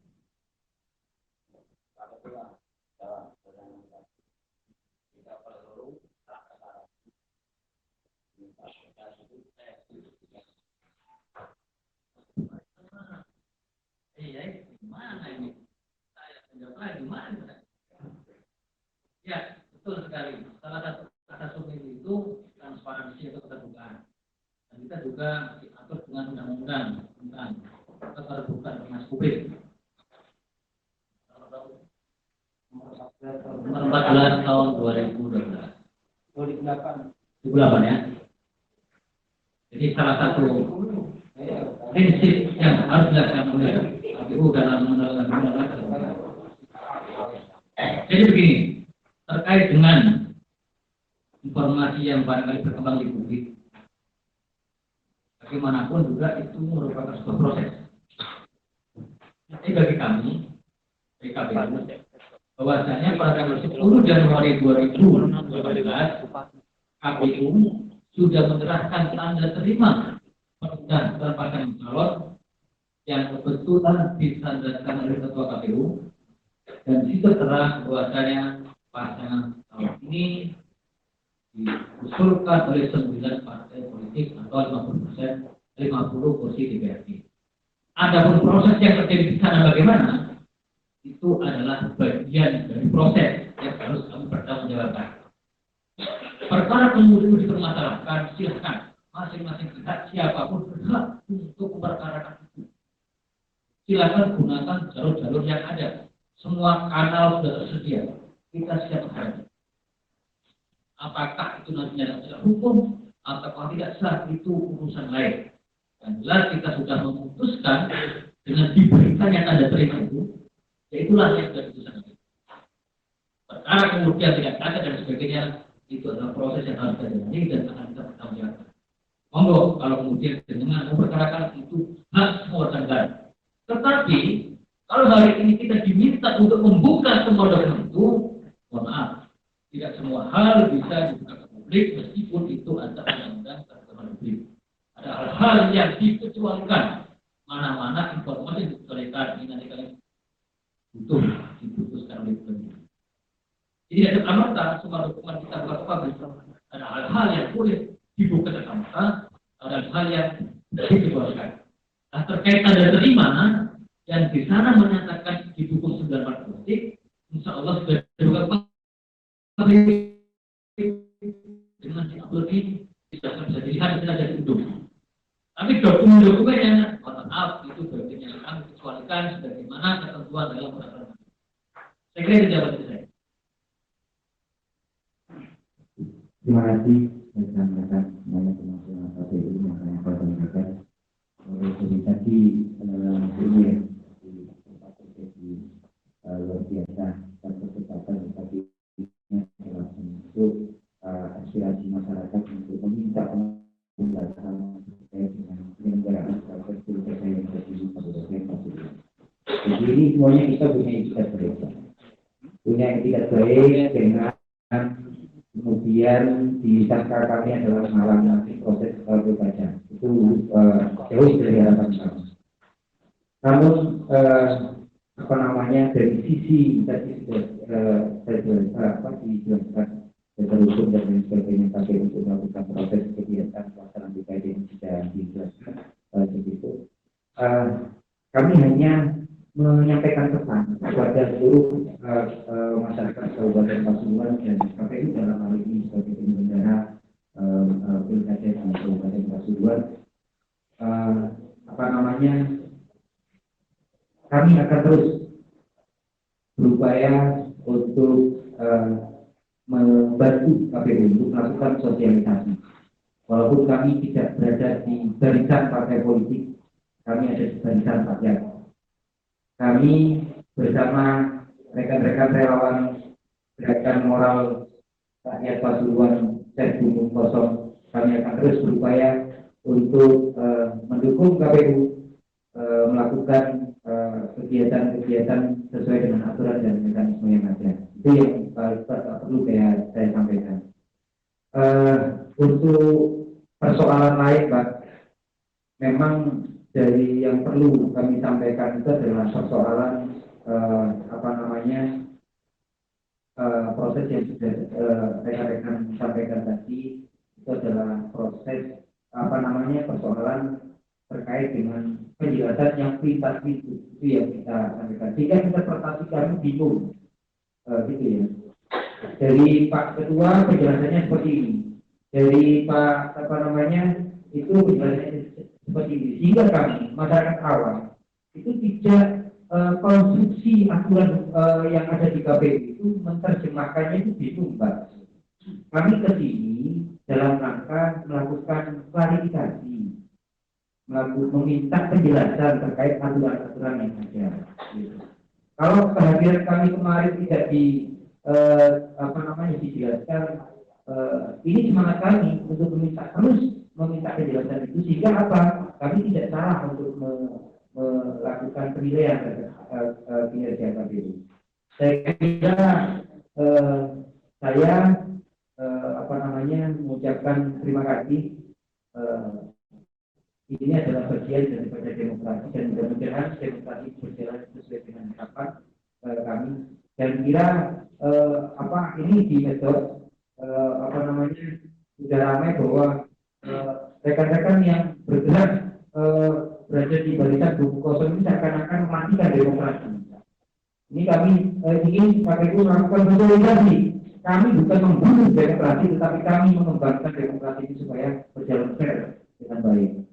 Ya, betul sekali. Salah satu kata sumber itu transparansi atau keterbukaan. Dan kita juga diatur dengan undang-undang tentang keterbukaan informasi publik. Nomor 14 tahun 2012. 2008 ya. Jadi salah satu prinsip yang harus dilaksanakan oleh KPU dalam menjalankan undang-undang. Jadi begini, terkait dengan informasi yang barangkali berkembang di publik, bagaimanapun juga itu merupakan sebuah proses. Jadi bagi kami, KPU, bahwasanya pada tanggal 10 Januari 2012, KPU sudah menyerahkan tanda terima pendaftaran pasangan calon yang kebetulan ditandatangan oleh Ketua KPU, dan di situ terang bahwasanya pasangan calon ini diusulkan oleh 9 partai politik atau 50 kursi DPRD. Adapun proses yang terjadi di sana bagaimana? Itu adalah bagian dari proses yang harus kami bertanggungjawabkan. Perkara kemudian dipermasalahkan, silakan masing-masing pihak siapapun berhak untuk memperkarakan itu. Silakan gunakan jalur-jalur yang ada. Semua kanal sudah tersedia. Kita siap menghadapi. Apakah itu nantinya secara hukum ataukah tidak sah, itu urusan lain. Dan jelas kita sudah memutuskan dengan diberikannya tanda terima itu, yaitulah yang sudah diputuskan. Perkara kemudian tidak ada dan sebagainya, itu adalah proses yang harus kita jalani dan akan kita pertanggungjawabkan. Monggo kalau kemudian dengan memperkarakan itu hak semua warga negara. Tetapi kalau hari ini kita diminta untuk membuka semua dokumen itu, mohon maaf, tidak semua hal bisa dibuka ke publik meskipun itu ada undang-undang terhadap publik. Ada hal-hal yang dikecualikan, mana-mana informasi yang dikecualikan ini nanti kalian butuh diputuskan oleh pemerintah. Jadi ada kamar semua dokumen kita buka ke publik. Ada hal-hal yang boleh dibuka ke kamar, ada hal yang tidak dikecualikan. Nah, terkait tanda terima yang di sana menyatakan didukung 9 partai politik, insya Allah sudah dibuka dengan diupload ini tidak bisa dilihat tidak ada duduk. Tapi dokumen-dokumennya, mohon maaf, itu bagian yang kami kecualikan sebagaimana ketentuan dalam peraturan. Saya kira itu jawaban saya. Terima kasih rekan-rekan semuanya termasuk KPU yang saya sampaikan. Jadi tadi ini luar biasa dan kesempatan terkait dengan penyelenggaraan proses pilkada yang terjadi di Kabupaten Pasuruan. Jadi ini semuanya kita punya etikat baik, dengan kemudian disangka kami adalah menghalangi proses pilkada. Itu jauh dari harapan kami. Namun dari sisi tadi sudah dijelaskan dari hukum dan lain sebagainya KPU untuk melakukan proses kegiatan pelaksanaan pilkada yang sudah dijelaskan begitu. Kami hanya menyampaikan pesan kepada seluruh masyarakat Kabupaten Pasuruan dan KPU dalam hal ini sebagai penyelenggara pilkada di Kabupaten Pasuruan. Kami akan terus berupaya untuk membantu KPU untuk melakukan sosialisasi. Walaupun kami tidak berada di barisan partai politik, kami ada di barisan rakyat. Kami bersama rekan-rekan relawan Gerakan Moral Rakyat Pasuruan dan Gunung Kosong, kami akan terus berupaya untuk mendukung KPU melakukan kegiatan-kegiatan sesuai dengan aturan dan mekanisme yang ada. Itu yang perlu saya sampaikan. Untuk persoalan lain, Pak, memang dari yang perlu kami sampaikan itu adalah persoalan proses yang sudah rekan-rekan sampaikan tadi. Itu adalah proses persoalan terkait dengan penjelasan yang privat itu yang kita sampaikan. Sehingga interpretasi kami bingung, gitu ya. Dari Pak Ketua penjelasannya seperti ini, dari Pak itu penjelasannya seperti ini, sehingga kami masyarakat awam itu tidak konstruksi aturan yang ada di KPU itu menerjemahkannya itu bingung, Pak. Kami ke sini dalam rangka melakukan klarifikasi, meminta penjelasan terkait aturan-aturan yang ada. Kalau kehadiran kami kemarin tidak dijelaskan, ini semangat kami untuk meminta penjelasan itu, sehingga kami tidak salah untuk melakukan penilaian kinerja KPU. Saya kira saya mengucapkan terima kasih. Ini adalah bagian daripada demokrasi dan mudah-mudahan demokrasi berjalan sesuai dengan harapan kami. Dan kira ini di medsos sudah ramai bahwa rekan-rekan yang bergerak berada di barisan buku kosong ini seakan-akan mematikan demokrasi. Ini kami ingin KPU melakukan sosialisasi. Kami bukan membunuh demokrasi, tetapi kami mengembangkan demokrasi ini supaya berjalan fair dengan baik.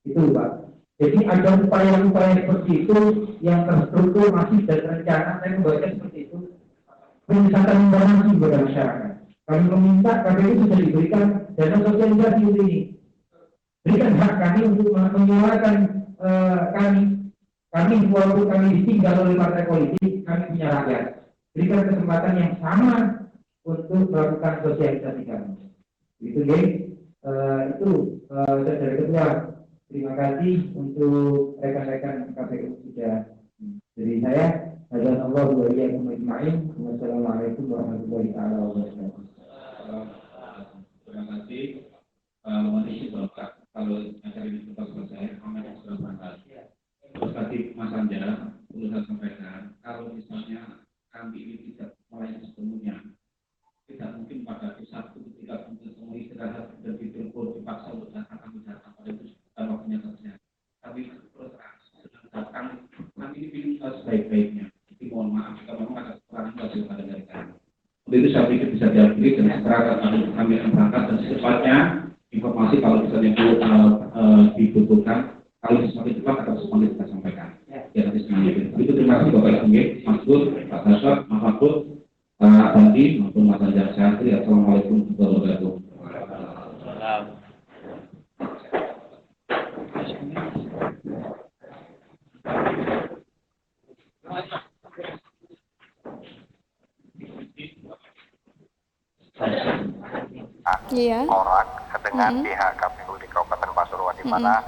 Itu, Pak. Jadi ada upaya-upaya seperti itu yang terstruktur, masif dan terencana. Saya membaca seperti itu. Penyesatan informasi kepada masyarakat. Kami meminta KPU sudah diberikan dana sosialisasi ini. Berikan hak kami untuk menyuarakan kami walaupun kami ditinggal oleh partai politik, kami punya rakyat. Berikan kesempatan yang sama untuk melakukan sosialisasi kami. Itu saudara ketua. Terima kasih untuk rekan-rekan KPU sudah. Dari saya, Assalamualaikum warahmatullahi wabarakatuh. Terima kasih. Mohon izin Bapak, kalau acara ini tetap selesai, kami sudah berangkat. Terus tadi Mas Anja, perlu saya sampaikan, kalau misalnya kami ini tidak melayani sepenuhnya, tidak mungkin pada Sabtu ketika semua istirahat dan ditelepon dipaksa untuk datang kami datang pada itu waktunya saja. Tapi terus datang, kami ini pilih sebaik-baiknya. Jadi mohon maaf jika memang ada kekurangan hasil pada dari kami. Untuk itu saya pikir bisa diakhiri dan segera kami akan berangkat dan secepatnya informasi kalau misalnya itu dibutuhkan, kalau semakin cepat akan semakin kita sampaikan. Ya nanti semuanya. Begitu terima kasih Bapak Ibu, Mas Gur, Pak Dasar, Mas Abdul, Pak Bandi, maupun Mas Anjar Syahri. Assalamualaikum warahmatullahi wabarakatuh. Iya. Orang dengan pihak KPU di Kabupaten Pasuruan. di mana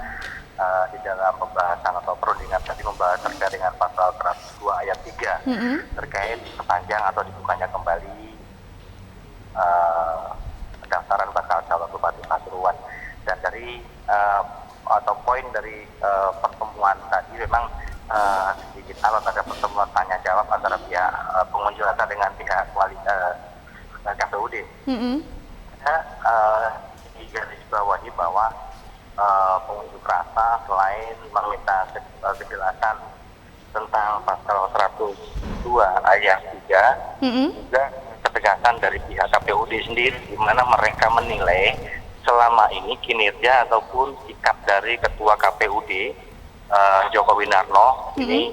di dalam pembahasan atau perundingan tadi membahas terkait dengan pasal 102 ayat 3 terkait sepanjang atau dibukanya kembali pendaftaran bakal calon Bupati Pasuruan. Dan dari atau poin dari pertemuan tadi memang sedikit alot ada pertemuan tanya jawab antara pihak pengunjuk rasa dengan pihak KPUD. Digarisbawahi bahwa pengunjuk rasa selain meminta kejelasan tentang pasal 102 ayat 3 juga ketegasan dari pihak KPUD sendiri, di mana mereka menilai selama ini kinerja ataupun sikap dari Ketua KPUD Joko Winarno ini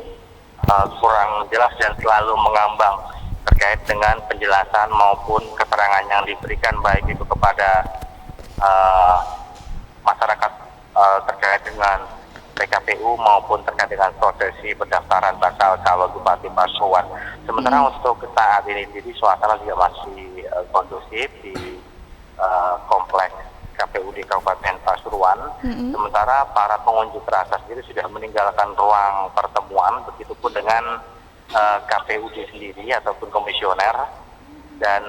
kurang jelas dan selalu mengambang terkait dengan penjelasan maupun keterangan yang diberikan baik itu kepada masyarakat terkait dengan PKPU maupun terkait dengan prosesi pendaftaran bakal calon Bupati Pasuruan. Sementara untuk saat ini jadi suasana juga masih kondusif di kompleks KPUD Kabupaten Pasuruan. Sementara para pengunjuk rasa sendiri sudah meninggalkan ruang pertemuan, begitupun dengan KPUD sendiri ataupun komisioner, dan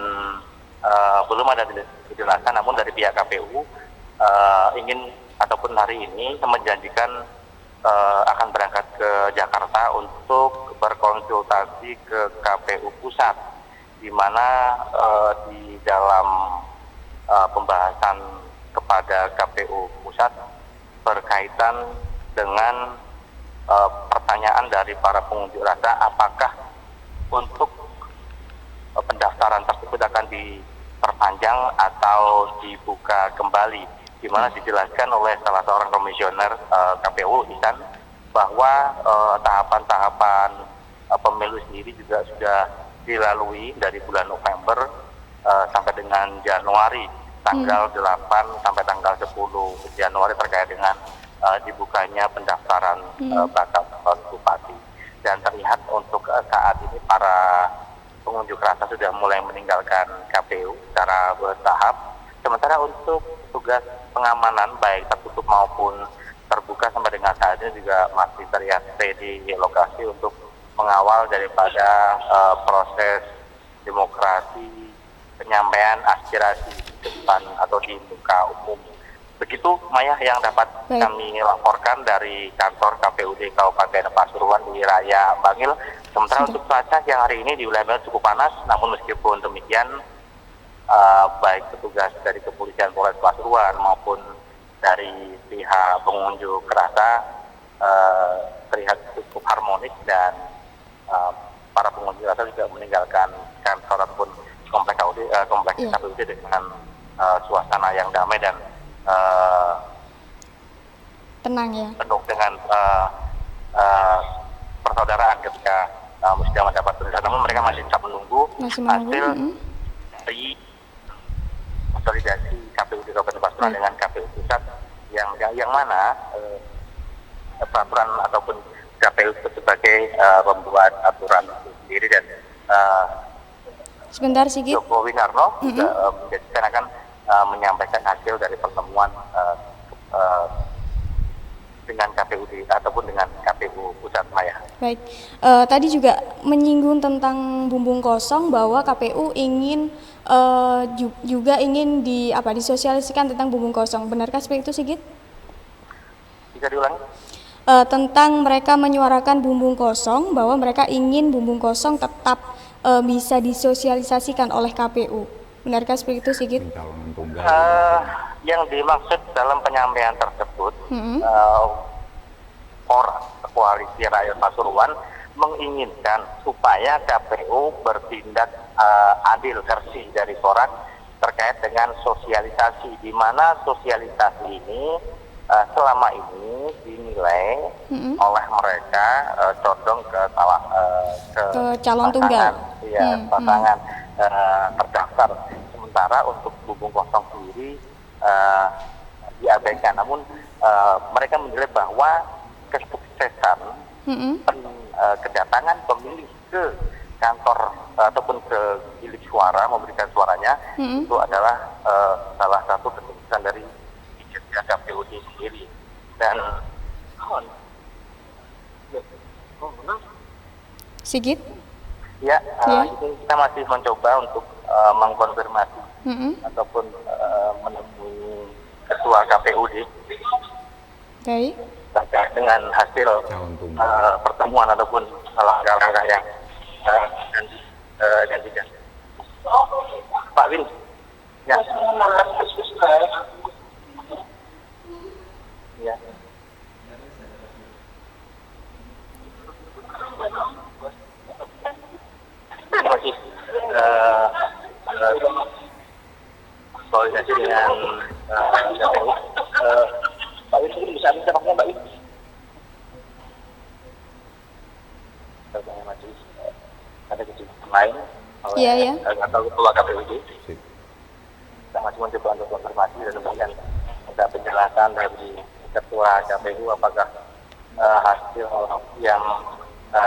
belum ada kejelasan. Namun dari pihak KPU ingin ataupun hari ini menjanjikan akan berangkat ke Jakarta untuk berkonsultasi ke KPU Pusat, di mana di dalam pembahasan kepada KPU Pusat berkaitan dengan pertanyaan dari para pengunjuk rasa, apakah untuk pendaftaran tersebut akan diperpanjang atau dibuka kembali, di mana dijelaskan oleh salah seorang komisioner KPU Ihsan bahwa tahapan-tahapan pemilu sendiri juga sudah dilalui dari bulan November sampai dengan Januari, tanggal 8 sampai tanggal 10 Januari terkait dengan dibukanya pendaftaran bakal calon bupati. Dan terlihat untuk saat ini para pengunjuk rasa sudah mulai meninggalkan KPU secara bertahap. Sementara untuk tugas pengamanan baik tertutup maupun terbuka sampai dengan saat ini juga masih terlihat stay di lokasi untuk mengawal daripada proses demokrasi, penyampaian aspirasi di depan atau di muka umum. Begitu Maya yang dapat kami laporkan dari kantor KPUD Kabupaten Pasuruan di Raya Bangil. Sementara untuk cuaca yang hari ini di wilayah Bangil cukup panas, namun meskipun demikian baik petugas dari kepolisian Polres Pasuruan maupun dari pihak pengunjuk rasa terlihat cukup harmonis, dan para pengunjuk rasa juga meninggalkan kantor ataupun kompleks KPUD dengan suasana yang damai dan tenang ya, penuh dengan persaudaraan ketika sudah mendapat tulisan. Namun mereka masih tetap menunggu hasil dari konsolidasi KPUD Kabupaten Pasuruan dengan KPU Pusat yang mana peraturan ataupun KPU sebagai pembuat aturan sendiri, dan sebentar Sigit, Joko Winarno juga menjadikan akan menyampaikan hasil dari pertemuan dengan KPUD ataupun dengan KPU Pusat Maya. Baik, tadi juga menyinggung tentang bumbung kosong bahwa KPU ingin juga ingin disosialisasikan tentang bumbung kosong. Benarkah seperti itu Sigit? Bisa diulangi? Tentang mereka menyuarakan bumbung kosong, bahwa mereka ingin bumbung kosong tetap bisa disosialisasikan oleh KPU. Benarkah seperti itu Sigit? Yang dimaksud dalam penyampaian tersebut, Koalisi Rakyat Pasuruan menginginkan supaya KPU bertindak adil versi dari Koran terkait dengan sosialisasi, di mana sosialisasi ini selama ini dinilai oleh mereka condong ke calon tunggal, pasangan terdaftar. Sementara untuk bumbung kosong sendiri diabaikan. Namun mereka menilai bahwa kesuksesan kedatangan pemilih ke kantor ataupun ke bilik suara memberikan suaranya itu adalah salah satu kesuksesan dari KPUD sendiri. Dan Sigit? ya, ini kita masih mencoba untuk mengkonfirmasi ataupun menemui ketua KPUD terkait dengan hasil pertemuan ataupun langkah-langkah yang gantikan. Pak Win, ya. Ya. Terima kasih. Koordinasi dengan KPU. Pak Win, mungkin bisa minta nomornya Pak Win. Ada kesibukan lain atau ketua KPUD. Kita masih mencoba untuk konfirmasi dan kemudian minta penjelasan dari ketua KPU apakah hasil yang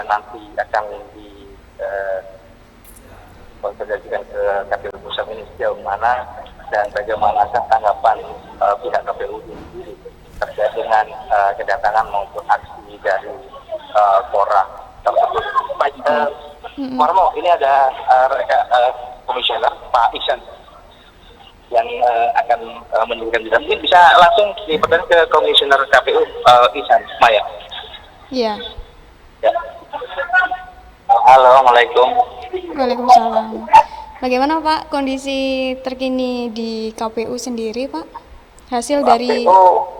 nanti akan dikonsolidasikan ke KPU pusat ini sejauh mana dan bagaimana tanggapan pihak KPU sendiri terkait dengan kedatangan maupun aksi dari Pora tersebut. Baik, Warmo, ini ada komisioner Pak Ihsan yang akan menunjukkan juga. Mungkin bisa langsung dipertanyaan ke komisioner KPU Ihsan Maya. Iya. Ya. Halo, Assalamualaikum. Waalaikumsalam. Bagaimana Pak kondisi terkini di KPU sendiri Pak? Hasil dari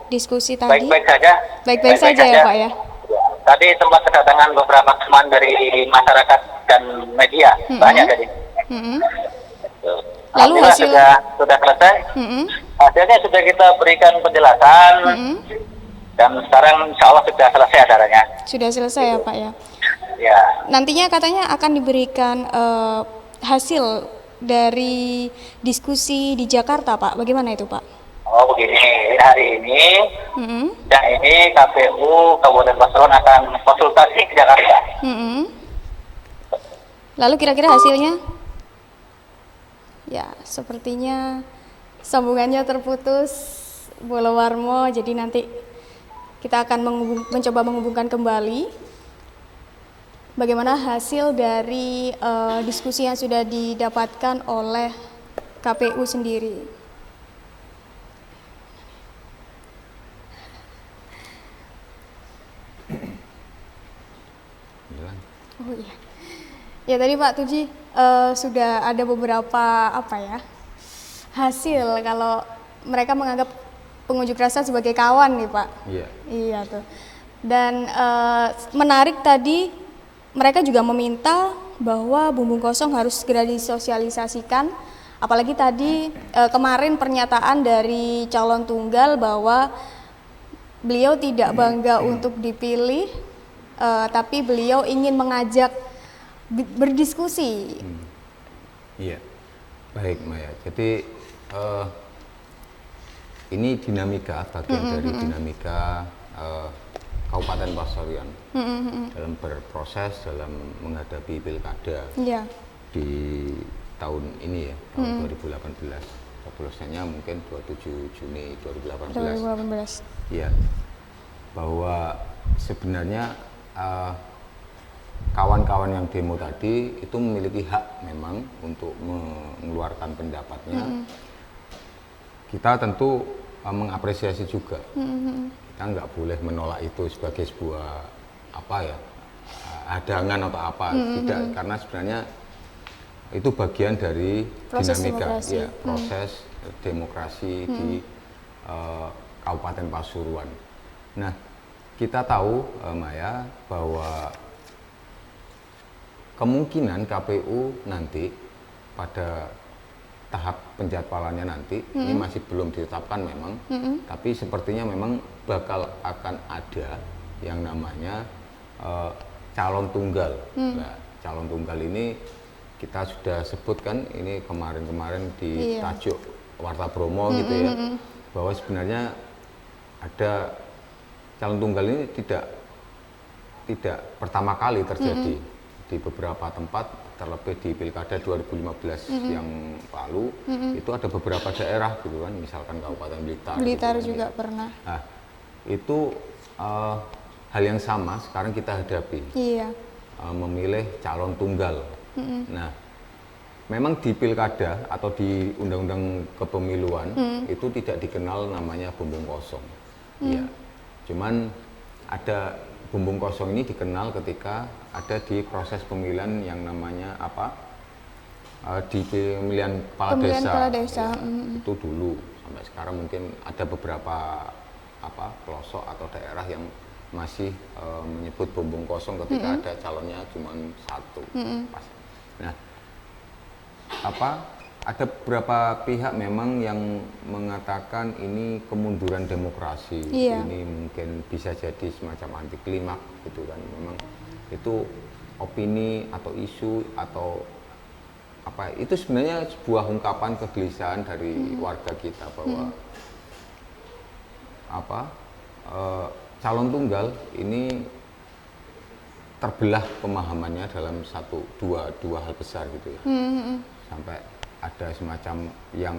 diskusi tadi? Baik-baik saja. Baik-baik saja ya Pak ya? Tadi sempat kedatangan beberapa teman dari masyarakat dan media, banyak tadi. Lalu hasil sudah selesai. Hasilnya sudah kita berikan penjelasan dan sekarang insya Allah sudah selesai acaranya. Sudah selesai ya Pak ya? Ya. Nantinya katanya akan diberikan hasil dari diskusi di Jakarta Pak. Bagaimana itu Pak? Oh begini, hari ini yang ini KPU Kabupaten Pasuruan akan konsultasi ke Jakarta. Lalu kira-kira hasilnya? Ya, sepertinya sambungannya terputus, Bolo Warmo. Jadi nanti kita akan mencoba menghubungkan kembali bagaimana hasil dari diskusi yang sudah didapatkan oleh KPU sendiri. Oh iya. Ya tadi Pak Tuji sudah ada beberapa hasil kalau mereka menganggap pengunjuk rasa sebagai kawan nih Pak. Iya. Iya tuh. Dan menarik tadi mereka juga meminta bahwa bumbung kosong harus segera disosialisasikan. Apalagi tadi kemarin pernyataan dari calon tunggal bahwa beliau tidak bangga untuk dipilih, tapi beliau ingin mengajak berdiskusi. Iya, baik Maya. Jadi ini dinamika, bagian dari dinamika Kabupaten Pasuruan dalam berproses dalam menghadapi pilkada di tahun ini ya, tahun 2018. Pencoblosannya mungkin 27 Juni 2018. Iya, bahwa sebenarnya kawan-kawan yang demo tadi itu memiliki hak memang untuk mengeluarkan pendapatnya. Kita tentu mengapresiasi juga. Kita nggak boleh menolak itu sebagai sebuah hadangan atau apa, tidak, karena sebenarnya itu bagian dari proses dinamika demokrasi. Ya, proses demokrasi di Kabupaten Pasuruan. Nah, kita tahu Maya bahwa kemungkinan KPU nanti pada tahap penjadwalannya nanti ini masih belum ditetapkan memang, tapi sepertinya memang bakal akan ada yang namanya calon tunggal. Nah, calon tunggal ini kita sudah sebutkan ini kemarin-kemarin di tajuk Warta Bromo gitu ya, bahwa sebenarnya ada calon tunggal ini tidak pertama kali terjadi di beberapa tempat, terlebih di Pilkada 2015 yang lalu itu ada beberapa daerah gitu kan, misalkan Kabupaten Blitar Blitar gitu kan, juga ya. pernah. Nah, itu hal yang sama sekarang kita hadapi. Iya. Memilih calon tunggal. Nah, memang di pilkada atau di undang-undang kepemiluan itu tidak dikenal namanya bumbung kosong. Ya, cuman ada bumbung kosong ini dikenal ketika ada di proses pemilihan yang namanya apa? Di pemilihan kepala desa. Ya, itu dulu sampai sekarang mungkin ada beberapa pelosok atau daerah yang masih menyebut bumbung kosong ketika ada calonnya cuma satu. Nah, ada beberapa pihak memang yang mengatakan ini kemunduran demokrasi. Ini mungkin bisa jadi semacam anti klimaks gitu kan. Memang itu opini atau isu atau itu sebenarnya sebuah ungkapan kegelisahan dari warga kita bahwa calon tunggal ini terbelah pemahamannya dalam dua hal besar gitu ya. Sampai ada semacam yang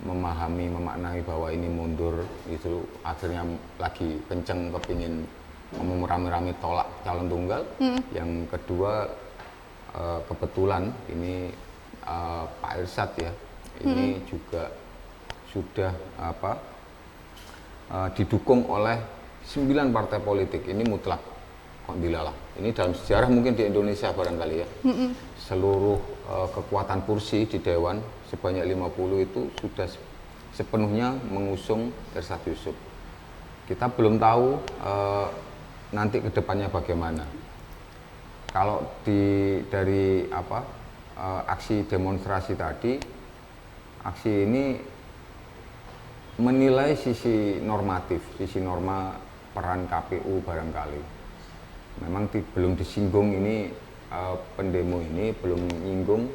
memaknai bahwa ini mundur, itu akhirnya lagi kenceng kepingin ngomong rame-rame tolak calon tunggal. Yang kedua kebetulan ini Pak Irsyad ya, ini juga sudah didukung oleh 9 partai politik, ini mutlak kok dilalah. Ini dalam sejarah mungkin di Indonesia barangkali ya. Seluruh kekuatan kursi di Dewan sebanyak 50 itu sudah sepenuhnya mengusung Irsyad Yusuf. Kita belum tahu nanti kedepannya bagaimana. Kalau dari aksi demonstrasi tadi, aksi ini menilai sisi normatif, sisi norma peran KPU barangkali. Memang belum disinggung ini, pendemo ini belum menyinggung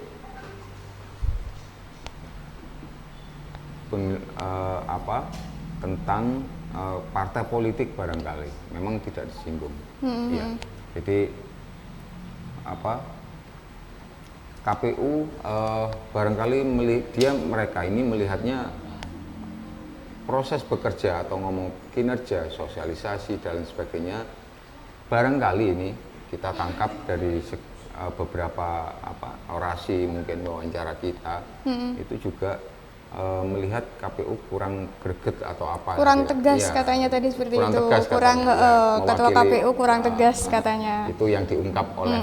tentang partai politik barangkali. Memang tidak disinggung. Ya. Jadi KPU barangkali mereka ini melihatnya proses bekerja atau ngomong kinerja, sosialisasi dan sebagainya, barangkali ini kita tangkap dari beberapa orasi, mungkin wawancara kita, itu juga melihat KPU kurang greget atau kurang tegas ya, katanya tadi seperti kurang itu tegas ketua KPU kurang tegas katanya, itu yang diungkap oleh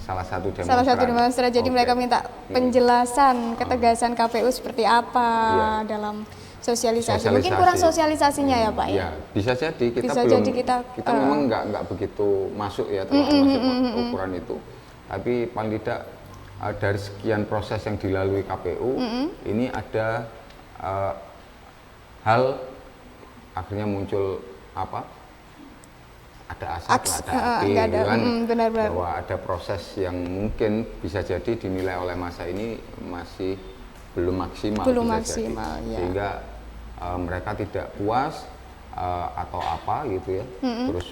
salah satu demonstran. Jadi mereka minta penjelasan ketegasan KPU seperti apa dalam sosialisasi. Mungkin kurang sosialisasinya ya Pak ya? Bisa jadi kita memang nggak begitu masuk ya termasuk ukuran itu, tapi paling tidak dari sekian proses yang dilalui KPU ini ada hal akhirnya muncul ada asap, ada api, benar-benar bahwa ada proses yang mungkin bisa jadi dinilai oleh masa ini masih belum maksimal, ya. Sehingga mereka tidak puas atau gitu ya, terus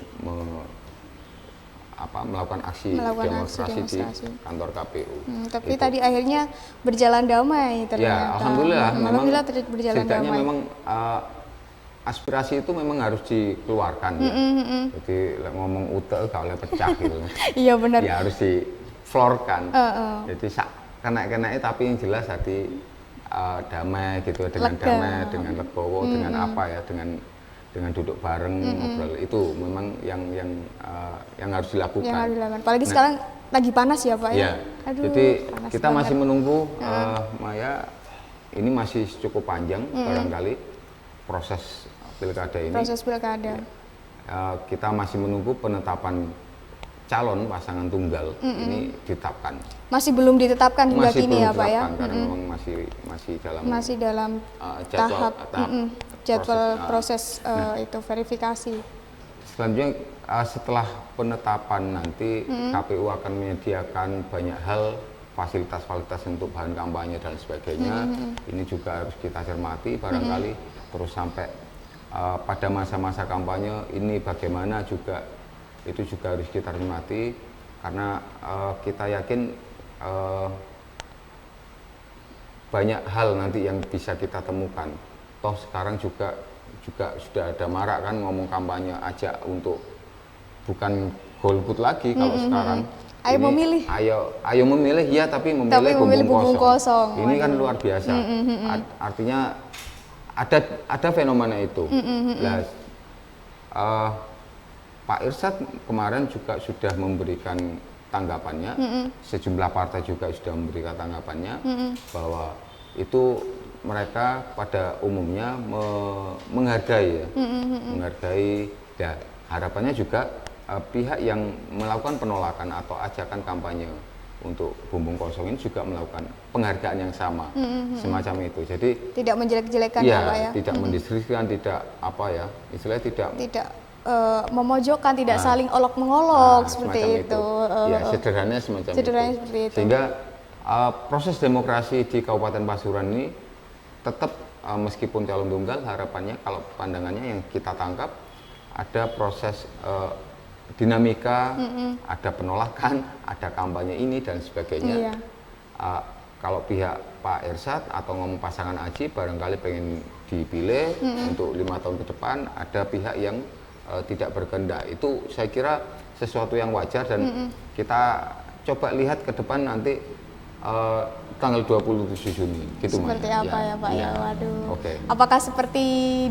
melakukan aksi demonstrasi di kantor KPU. Tapi tadi akhirnya berjalan damai ternyata. Ya, alhamdulillah berjalan damai. Memang aspirasi itu memang harus dikeluarkan. Jadi ngomong kalau pecah gitu. Iya benar. Ya harus di-floorkan. Jadi kena-kenanya tapi yang jelas hati damai gitu, dengan lega. Damai, dengan legowo, dengan dengan duduk bareng ngobrol, itu memang yang harus dilakukan. Yang harus dilakukan. Apalagi sekarang lagi panas ya Pak ya. Aduh, jadi kita banget. Masih menunggu Maya, ini masih cukup panjang barangkali proses pilkada ini. Proses pilkada. Kita masih menunggu penetapan calon pasangan tunggal ini ditetapkan. Masih belum ditetapkan hingga kini ya Pak ya. Karena memang masih dalam tahap jadwal proses itu verifikasi. Selanjutnya setelah penetapan nanti KPU akan menyediakan banyak hal, fasilitas-fasilitas untuk bahan kampanye dan sebagainya. Ini juga harus kita cermati barangkali terus sampai pada masa-masa kampanye ini bagaimana juga, itu juga harus kita cermati karena kita yakin banyak hal nanti yang bisa kita temukan. Toh sekarang juga juga sudah ada marak kan ngomong kampanye ajak untuk bukan golput lagi kalau sekarang. Ayo ini, memilih. Ayo memilih ya, tapi memilih bumbung kosong. Ini kan Waduh. luar biasa. Artinya ada fenomena itu. Nah, Pak Irsyad kemarin juga sudah memberikan tanggapannya, sejumlah partai juga sudah memberikan tanggapannya bahwa itu mereka pada umumnya menghargai ya, menghargai. Ya, harapannya juga pihak yang melakukan penolakan atau ajakan kampanye untuk bumbung kosong ini juga melakukan penghargaan yang sama, semacam itu. Jadi tidak menjelek-jelekan ya, Pak ya. tidak mendiskreditkan, tidak apa ya, istilahnya tidak memojokkan, tidak saling olok-mengolok seperti itu. Ya, sederhananya semacam sederhananya itu. Seperti itu. Sehingga proses demokrasi di Kabupaten Pasuruan ini tetap meskipun calon tunggal, harapannya kalau pandangannya yang kita tangkap ada proses dinamika, ada penolakan, ada kampanye ini dan sebagainya. Iya. Kalau pihak Pak Irsyad atau ngomong pasangan Aji barangkali pengen dipilih untuk 5 tahun ke depan, ada pihak yang tidak berkehendak. Itu saya kira sesuatu yang wajar dan kita coba lihat ke depan nanti tanggal 27 Juni gitu. Seperti apa ya Pak ya? Waduh. Okay. Apakah seperti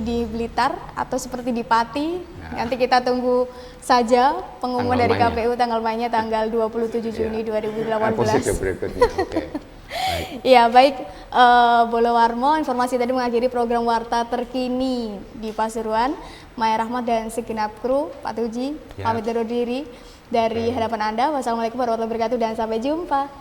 di Blitar atau seperti di Pati? Nanti kita tunggu saja pengumuman dari KPU tanggal mainnya tanggal 27 Juni 2018. Prosedur berikutnya. Oke. Iya baik, Bolo Warmo, informasi tadi mengakhiri program Warta Terkini di Pasuruan. Maya Rahmat dan segenap kru, Pak Tuji, pamit undur diri dari hadapan Anda. Wassalamualaikum warahmatullahi wabarakatuh dan sampai jumpa.